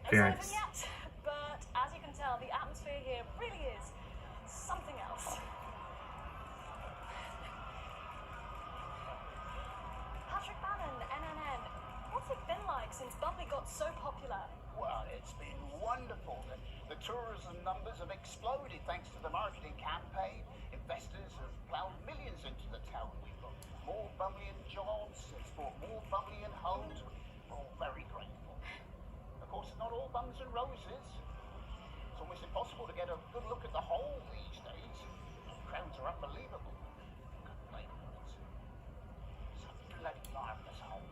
It's not even yet, but as you can tell, the atmosphere here really is something else. Patrick Bannon, NNN, what's it been like since Bumley got so popular? Well, it's been wonderful. The tourism numbers have exploded thanks to the marketing campaign. Investors have plowed millions into the town. We've got more Bumleyan jobs, it's brought more Bumleyan homes. We're all very grateful. Of course, it's not all bums and roses. It's almost impossible to get a good look at the whole these days. Crowds are unbelievable. Good neighbourhoods. It's a bloody marvellous home.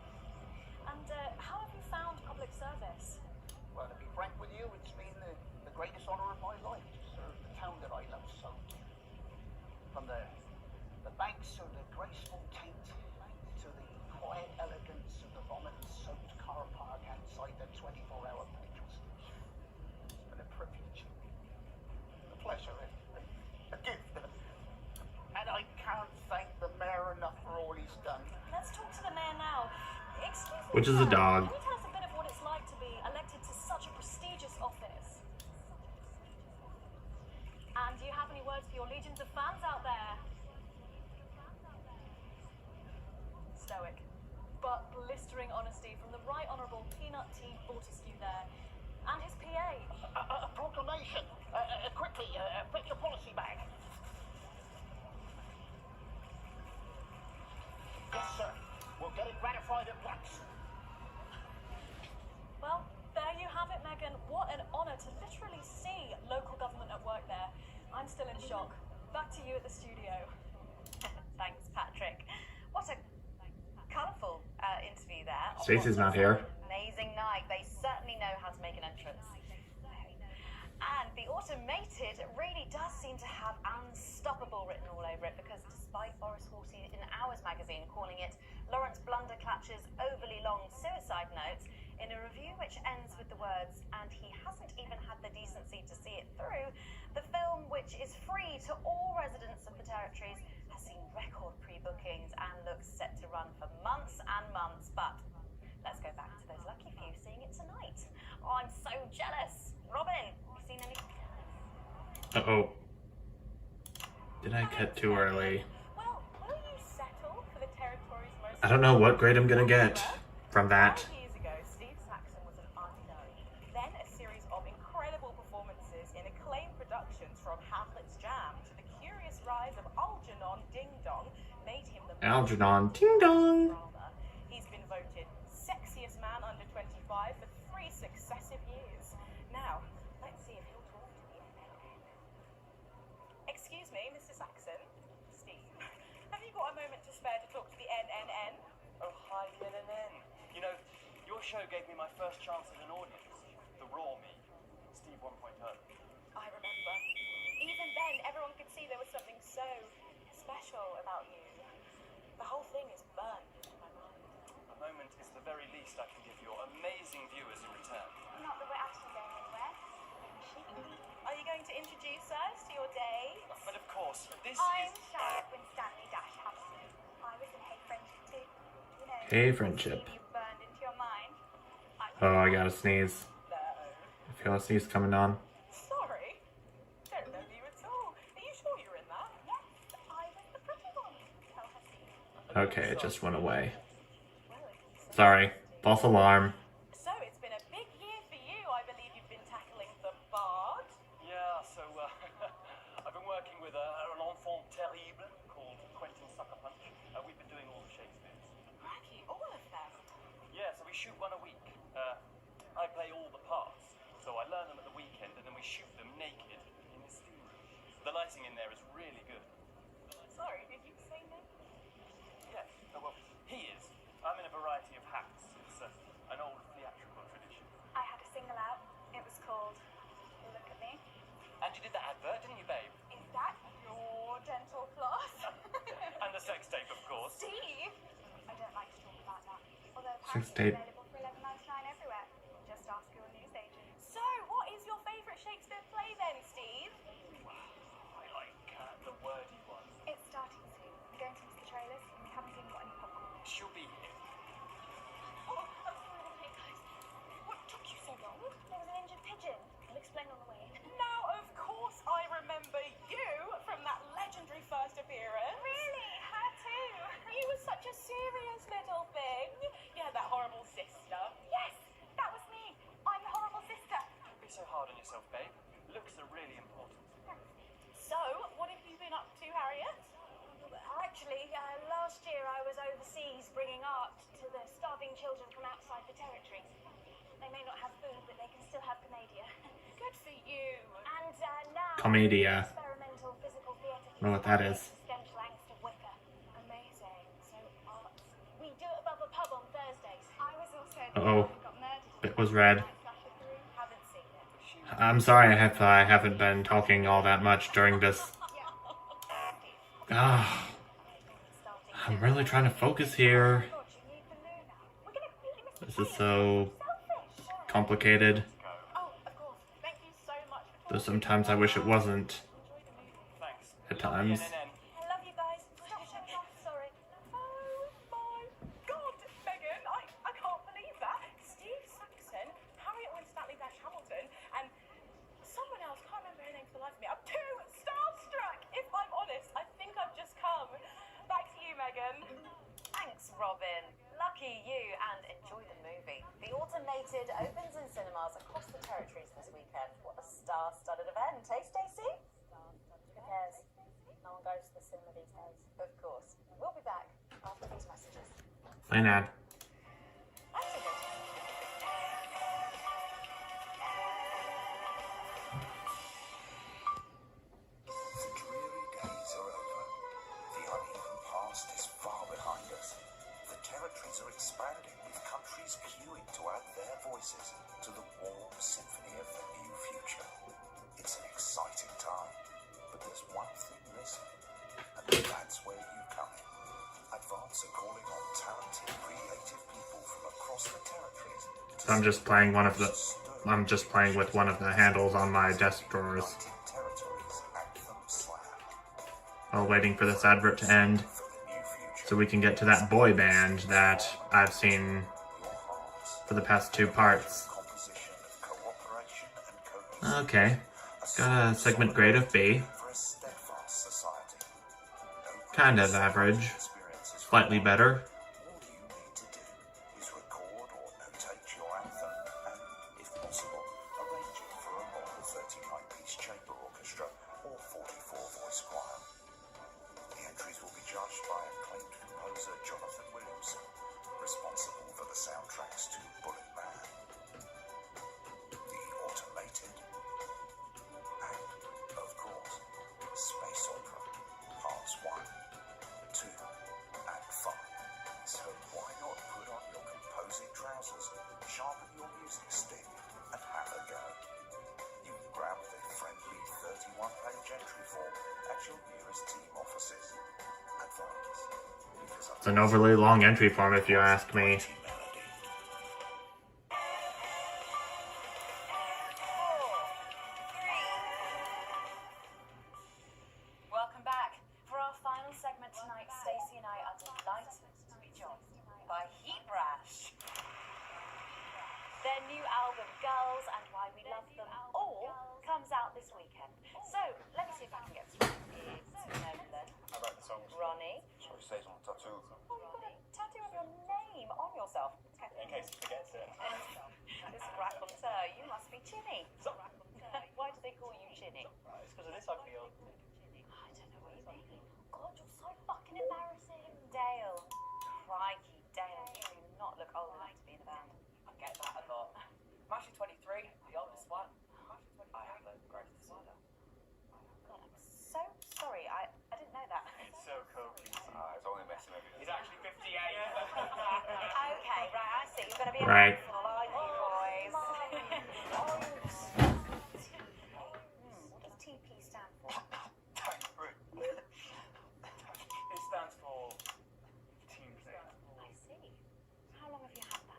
And how have you found public service? Well, to be frank with you, it's been the greatest honour of my life to serve the town that I love so. From the banks of the graceful Taint to the quiet elegance of the vomit-soaked car park outside the 24-hour petrol station. It's been a privilege, a pleasure, a gift, and I can't thank the mayor enough for all he's done. Let's talk to the mayor now. Excuse me, Which is a sir, dog. Can you tell us a bit of what it's like to be elected to such a prestigious office? And do you have any words for your legions of fans out there? Stoic, but blistering honesty from the Right Honourable Peanut T. Fortescue there. And his PA. A proclamation. Quickly, put your policy bag. Yes, sir. We'll get it ratified at once. Well, there you have it, Megan. What an honour to literally see local government at work there. I'm still in shock. Back to you at the studio. Thanks, Patrick. What a colourful interview there. Stacey's not here. Amazing night. They certainly know how to make an entrance. And the automated really does seem to have unstoppable written all over it, because despite Boris Horsey in Hours magazine calling it Lawrence Blunderclatch's overly long suicide note, in a review which ends with the words, and he hasn't even had the decency to see it through, the film, which is free to all residents of the territories, has seen record pre-bookings and looks set to run for months and months. But let's go back to those lucky few seeing it tonight. Oh, I'm so jealous. Robin, have you seen any? Uh-oh. Did I cut too early? Well, will you settle for the territory's most... I don't know what grade I'm gonna get from that. 5 years ago, Steve Saxon was an unknown. Then a series of incredible performances in acclaimed productions, from Hamlet's Jam to the curious rise of Algernon Ding Dong, made him the Algernon Ding Dong. drama. He's been voted sexiest man under 25 for 3 successive years. Now, let's see if he'll talk to the NNN. Excuse me, Mr. Saxon. Steve, have you got a moment to spare to talk to the NNN? Oh, hi, the NNN. You know, your show gave me my first chance at an audience. The Raw Me. Steve 1.0. I remember. Even then, everyone could see there was something so special about you. The whole thing is burned into my mind. A moment is the very least I can give your amazing viewers in return. Not that we're actually going anywhere. Are you going to introduce us to your day? But of course, this I'm is... Charlotte Winstanley Hudson. I was in Hey Friendship too. You know, Hey, Friendship. You burned into your mind. Oh, I gotta sneeze. No. I feel a sneeze coming on. Sorry. Don't know you at all. Are you sure you're in that? Yes, I was the pretty one. Tell her Steve. Okay, it just went away. Well, it's Sorry. False alarm. So it's been a big year for you. I believe you've been tackling the Bard. Yeah, so I've been working with an enfant terrible called Quentin Sucker Punch. We've been doing all the Shakespeare's. Crikey, all of them. Yeah, so we shoot one a week. I play all the parts, so I learn them at the weekend and then we shoot them naked in the steam room. The lighting in there is really good. Sorry, did you say no? Yeah, well, he is. I'm in a variety of hats. It's an old 6 to 8. Available for 11.99 everywhere. Just ask your newsagent. So, what is your favourite Shakespeare play then, Steve? I like the wordy one. It's starting soon. We're going to miss the trailers, and we haven't even got any popcorn. She'll be here. Oh, I'm sorry, late, guys. What took you so long? There was an injured pigeon. I'll explain on the way in. Now, of course, I remember you from that legendary first appearance. Really? Her too? You were such a serious little thing. You had that horrible sister. Yes, that was me. I'm the horrible sister. Don't be so hard on yourself, babe. Looks are really important. So, what have you been up to, Harriet? Actually, last year I was overseas bringing art to the starving children from outside the territories. They may not have food, but they can still have comedia. Good for you. And now... Comedia. Experimental physical theatre. I don't know what that is. Existential angst of Wicker. Amazing. So, art. We do it above a pub on Thursdays. I was also... Uh-oh. Got murdered. It was red. Haven't seen it. I'm sorry I haven't been talking all that much during this. Ah, I'm really trying to focus here. This is so complicated. Oh, of course. Thank you so much for Though sometimes I wish it wasn't. Thanks. At times. I love you guys. Sorry. Oh my God, Megan, I can't believe that. Steve Saxon, Harriet Winstanley-Hamilton, and someone else, can't remember her name for the life of me. I'm too starstruck, if I'm honest. I think I've just come. Back to you, Megan. Thanks, Robin. Lucky you, and enjoy the movie. The Automated opens in cinemas across the territories this weekend. What a star-studded event, eh, Stacey? Who cares? No one goes to the cinema these days. Of course. We'll be back after these messages. Plain ad. That's a good. The dreary days are over. The uneven past is far behind us. The territories are expanding, with countries queuing to add their voices to the warm symphony of the new future. It's an exciting time, but there's one thing missing, and that's where you come in. Advance are calling on talented, creative people from across the territories. I'm just playing with one of the handles on my desk drawers. Territories Anthem Slam. While waiting for this advert to end, For the new future, so we can get to that boy band that I've seen your hearts. for the past 2 parts. Composition of cooperation and cohesion. Okay, got a segment grade of B. For a steadfast society. No Kind of average. experiences. Slightly better. All you need to do is record or notate your anthem and, if possible, arrange it for a model 39-piece chamber orchestra or 44-voice choir. The entries will be judged by acclaimed composer Jonathan Williamson, responsible for the soundtracks to Bullet Man, The Automated, and, of course, Space Opera, Parts 1, 2, and 5. So why not put on your composing trousers, sharpen your music stick, and have a go? You can grab the friendly 31-page entry form at your nearest team offices. Advance. Because It's an overly long entry form if you ask me. melody. Welcome back. For our final segment tonight, Stacey and I are delighted to be joined by Heat Rash. Their new album, Girls and Why We Love Them All, comes out this weekend. So, let me see if I can get through. It's Nolan, I wrote the songs. Ronnie. So it stays on the tattoo. Oh, you've got a tattoo of your name on yourself. In case he forgets it. This raconteur, you must be Chinny. Why do they call you Chinny? It's because of this I feel. I don't know what you mean. God, you're so fucking embarrassing. Dale. Crikey, Dale, you do not look old enough to be in the band. I get that a lot. I'm actually 23, the oldest one. I have a growth disorder. God, I'm so sorry. I didn't know that. It's so cool. It's only messing with you. He's actually 58. Okay, right, I see. You're going to be a Right. handful, aren't you, boys? What does TP stand for? It stands for Team Player. I see. How long have you had that?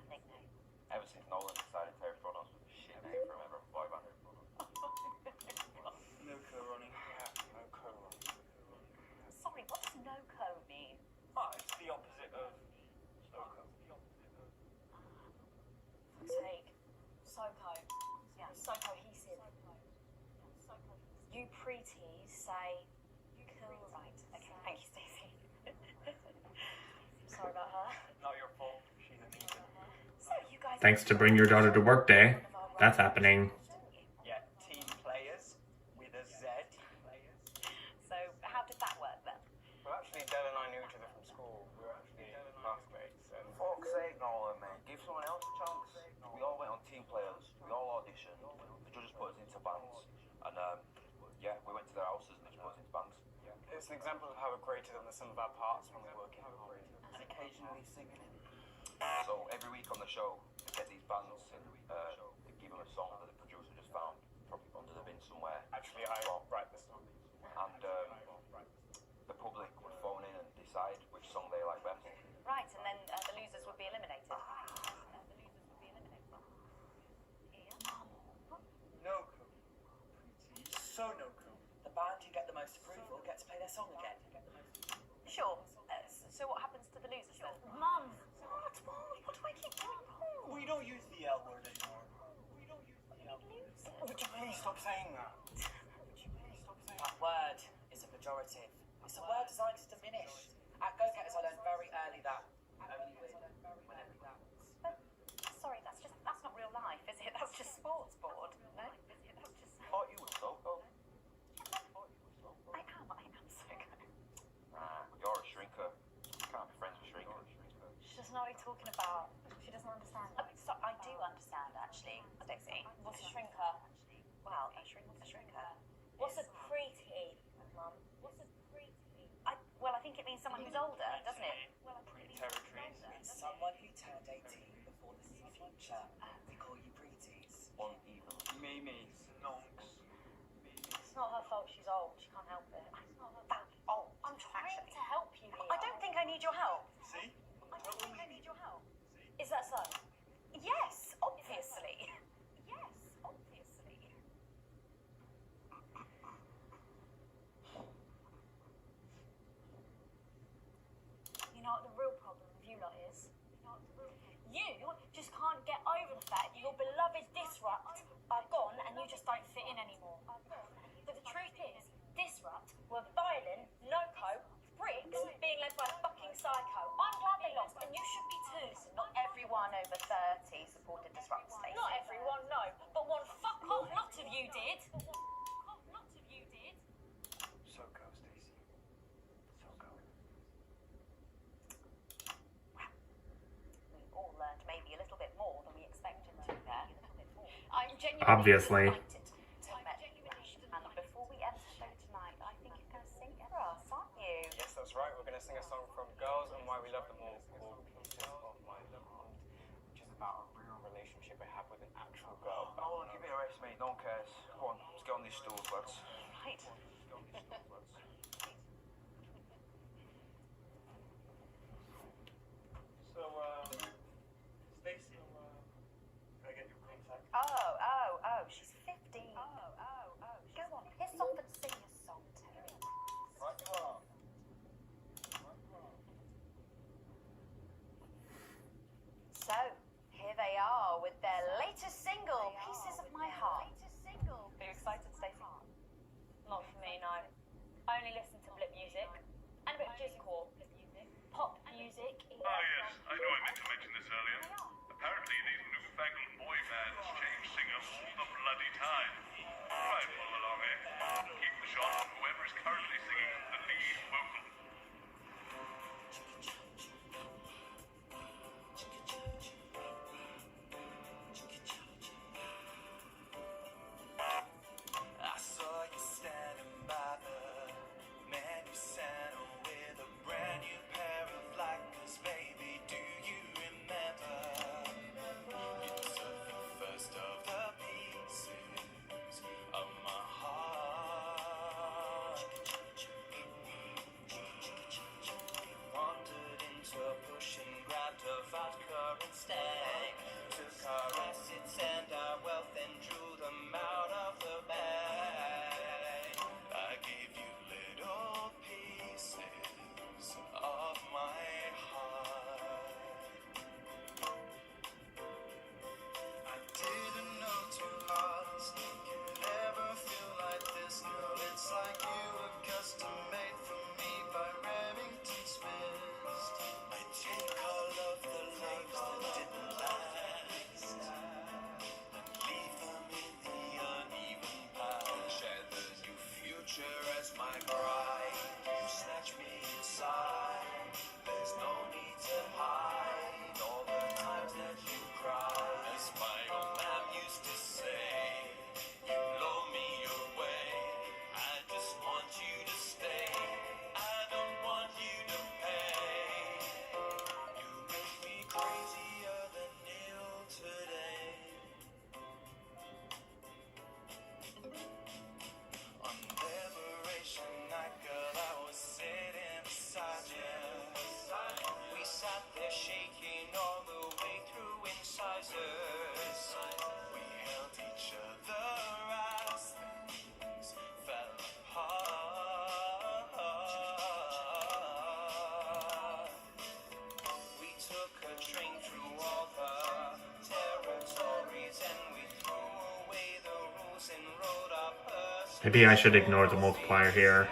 You pretees say cool, right? Okay, thank you, Stacey. Sorry about her. Not your fault. She's a demon. So you guys. Thanks to Bring Your Daughter to Work Day. That's happening. Yeah, team players with a Z. So how did that work then? Well, actually, Dell and I knew each other from school. We were actually classmates. And Fuck's sake, Nolan, mate. Give someone else a chance. We all went on team players. We all auditioned. The judges put us into bands. And, yeah, we went to their houses and they just put us into bands. it's an example of how we're greater than the sum of our parts when we're working hard. And occasionally singing it. So, every week on the show, they get these bands and they give them a song that the producer just found, probably under the bin somewhere. Actually, I write the song. And the public would phone in and decide which song they like best. Right, and then the losers would be eliminated. No cool. So no cool. The band who get the most approval get to play their song again. Sure. So what happens to the losers then? Mum! What? What do I keep doing wrong? We don't use the L word anymore. We don't use the L word. Would you please stop saying that? That word is a pejorative. It's a word designed to diminish. At Go-Getters, I learned very early that only win whenever that. But, sorry, that's not real life, is it? That's just sports board, no? That's just... Thought you were Soko. I am so good. Nah, you're a shrinker. You can't be friends with shrinkers. She doesn't know what you're talking about. She doesn't understand. I do understand, actually, Stacey. What's a shrinker? Well, a shrinker. What's a preteen, Mum? What's a preteen? Well, I think it means someone who's older, doesn't it? Pre-territory means someone who turned 18 before this is the future. We call you preteens. Uneven. Mimi, nonks. It's not her fault she's old. She can't help it. I'm not that old. I'm trying to help you here. I don't think I need your help. See? I don't think I need your help. Is that so? Yes, obviously. Yes, obviously. You know what the real problem with you lot is? You just can't get over the fact that your beloved Disrupt are gone and you just don't fit in anymore. But the truth is, Disrupt were violent, no-co, bricks being led by a fucking psycho. I'm glad they lost, and you should be too. So not everyone over 30 supported Disrupt, Stacey. Not everyone, no. But one fuck-off lot of you did. Soko, Stacey. Soko. We all learned maybe a little bit more than we expected to there. I'm genuinely Obviously. delighted to have met you, Ash. And before we end the show tonight, I think you're going to sing for us, aren't you? Yes, that's right. We're going to sing a song from Girls and Why We Love Them All called Pieces of My Love, which is about a real relationship I have with an actual girl. Oh, give me a rest, mate. No one cares. Go on, let's get on these stools, lads. Right. So, Stacey, can I get your contact? Oh, she's 15. Go on, piss off and sing a song, Terry. Right, you are. So, here they are with their latest single, Pieces of My Heart. Are you excited, Stacey? Not for me, no. I only listen to blip music and a bit of jizzcore. Pop music. Ah, yes, I know I meant to mention this earlier. Apparently, these newfangled boy bands change singers all the bloody time. Right, follow along, eh? Keep the shot on whoever is currently singing the lead vocal. I saw you standing by the menu center with a brand new pair of Lakers, baby. Do you remember? You took the first of the pieces of my heart. Wandered into push and grabbed a vodka and stang. Took our assets and our wealth and drew them out of the bag. I gave you little pieces of my heart. I didn't know till lost could ever feel like this. No, breaking all the way through incisors. We held each other as things fell apart. We took a train through all the territories and we threw away the rules and wrote our personal. Maybe I should ignore the multiplier here.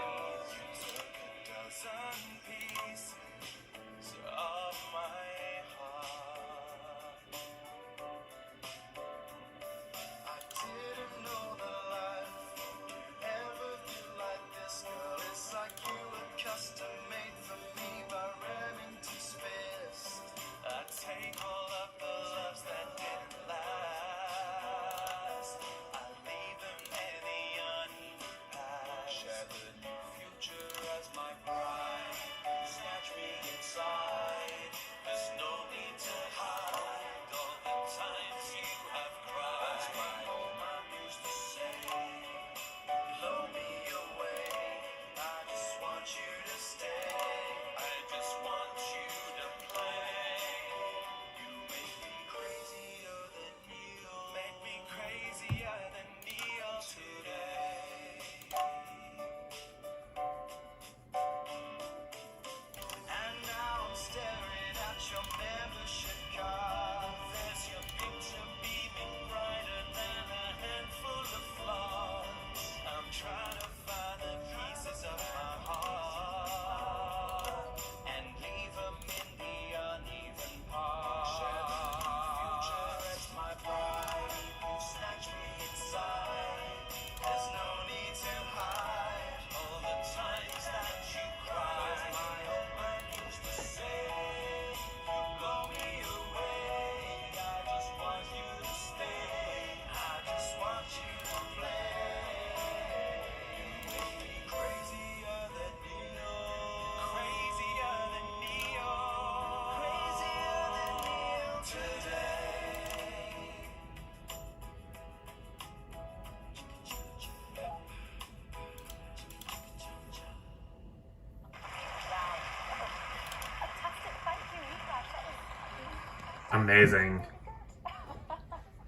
Amazing.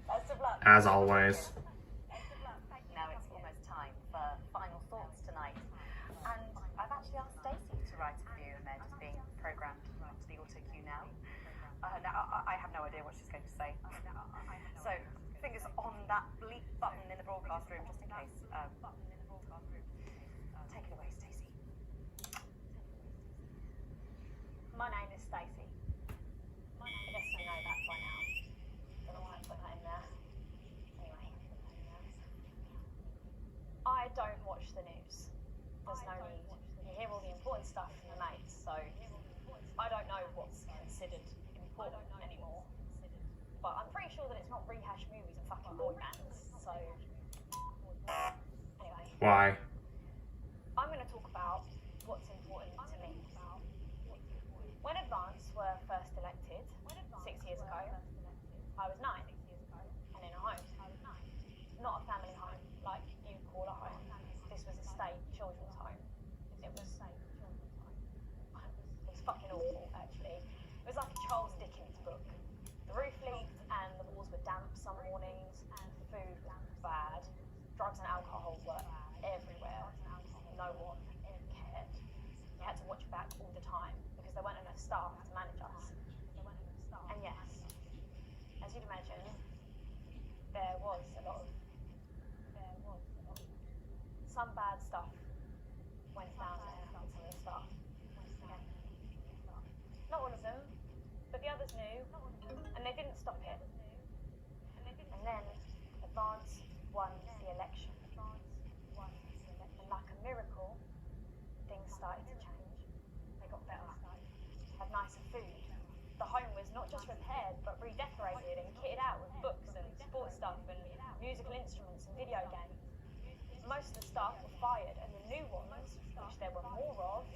Best of luck. As always. Now it's almost time for final thoughts tonight. And I've actually asked Stacey to write a few, and they're just being programmed onto the auto cue now. Now, I have no idea what she's going to say. So, fingers on that bleep button in the broadcast room, just in case. Take it away, Stacey. My name is Stacey. I guess I know that by now. Don't know why I put that in there. Anyway. I don't watch the news. There's no need. You hear all the important stuff from the mates, so I don't know what's considered important anymore. But I'm pretty sure that it's not rehashed movies and fucking boy bands, so anyway. Why? I'm going to talk about what's important to me. When Advance were first elected 6 years ago, I was 9 and in a home. Not a family home like you call a home. This was a state children's home. It was fucking awful, actually. It was like a Charles Dickens book. The roof leaked and the walls were damp some mornings, and food was bad. Drugs and alcohol were everywhere. No one cared. You had to watch your back all the time because there weren't enough staff to manage us. And yes, as you'd imagine, there was a lot of some bad stuff went down there with some of the staff. Okay. Not all of them, but the others knew, and they didn't stop it. And then Advance won the election. And like a miracle, things started to change. They got better. Had nicer food. The home was not just repaired, but redecorated and kitted out with books and sports stuff and musical instruments and video games. Most of the staff were fired, and the new ones, which there were more of,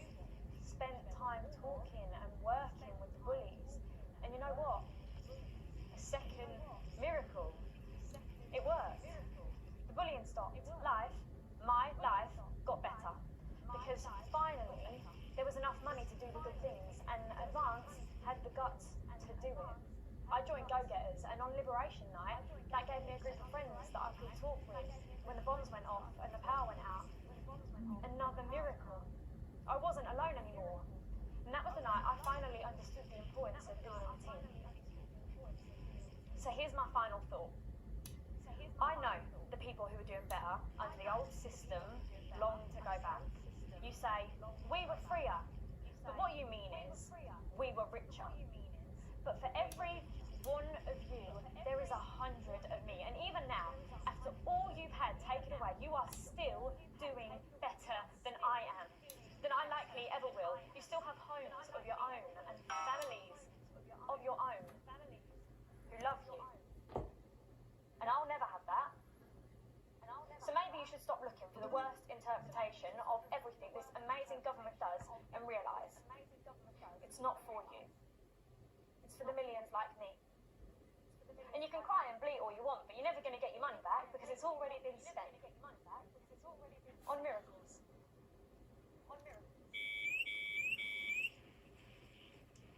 spent time talking and working with the bullies. And you know what? A second miracle. It worked. The bullying stopped. My life got better. Because finally, there was enough money to do the good things, and Advance had the guts to I joined Go-Getters, and on Liberation Night, that gave me a group of friends that I could talk with when the bombs went off and the power went out. Another miracle. I wasn't alone anymore. And that was the night I finally understood the importance of being a team. So here's my final thought. I know the people who were doing better under the old system long to go back. You say, we were freer. But what you mean is, we were richer. But for every one of you, there is 100 of me. And even now, after all you've had taken away, you are still doing better than I am, than I likely ever will. You still have homes of your own and families of your own who love you. And I'll never have that. So maybe you should stop looking for the worst interpretation of everything this amazing government does and realise it's not for you. It's for the millions like me. And you can cry and bleat all you want, but you're never going to get your money back because it's already been spent on miracles.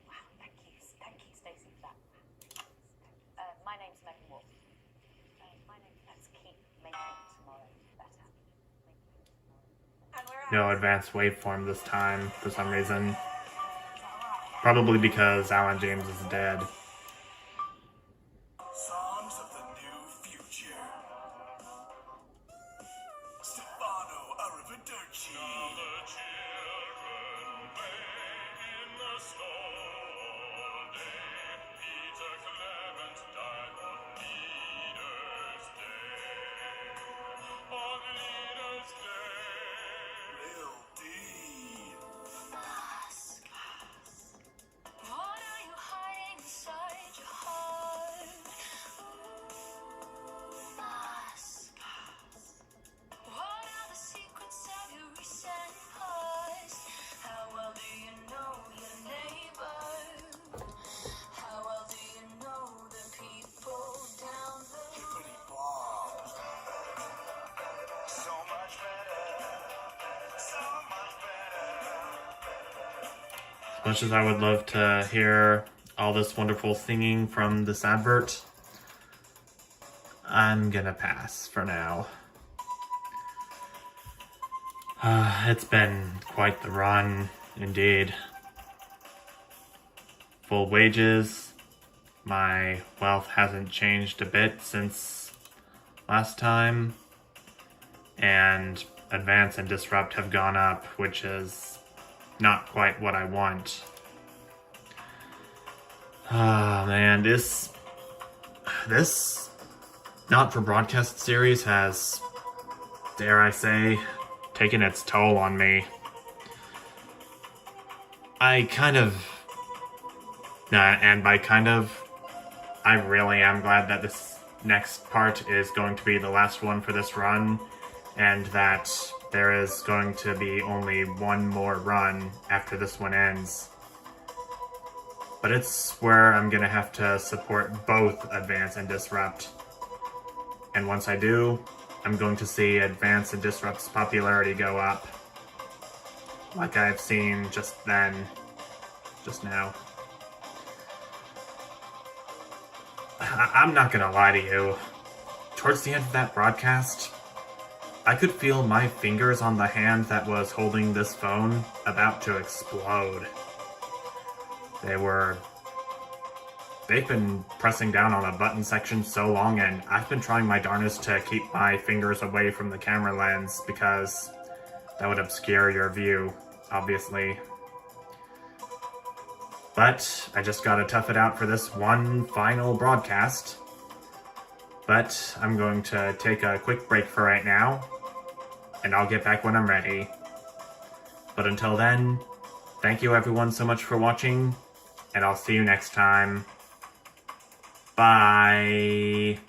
Wow, thank you, Stacey, for that. My name's Megan Wolf. Let's keep making tomorrow better. No advanced waveform this time for some reason. Probably because Alan James is dead. Songs of the new future. Stefano Arrivederci. Now the children play in the snow all day. Peter Clement died on Leaders' Day. On Leaders' Day. Real deep. What are you hiding inside your heart? Ask. What are the secrets of your recent past? How well do you know your neighbor? How well do you know the people down the Hippity Bob. So much better. So much better. As much as I would love to hear all this wonderful singing from this advert, I'm gonna pass for now. It's been quite the run, indeed. Full wages. My wealth hasn't changed a bit since last time. And Advance and Disrupt have gone up, which is not quite what I want. Ah, man, this not for broadcast series has, dare I say, taken its toll on me. And by kind of, I really am glad that this next part is going to be the last one for this run, and that there is going to be only one more run after this one ends. But it's where I'm gonna have to support both Advance and Disrupt. And once I do, I'm going to see Advance and Disrupt's popularity go up. Like I've seen just now. I'm not gonna lie to you. Towards the end of that broadcast, I could feel my fingers on the hand that was holding this phone about to explode. They've been pressing down on a button section so long, and I've been trying my darnest to keep my fingers away from the camera lens because that would obscure your view, obviously. But I just gotta tough it out for this one final broadcast. But I'm going to take a quick break for right now, and I'll get back when I'm ready. But until then, thank you everyone so much for watching, and I'll see you next time. Bye.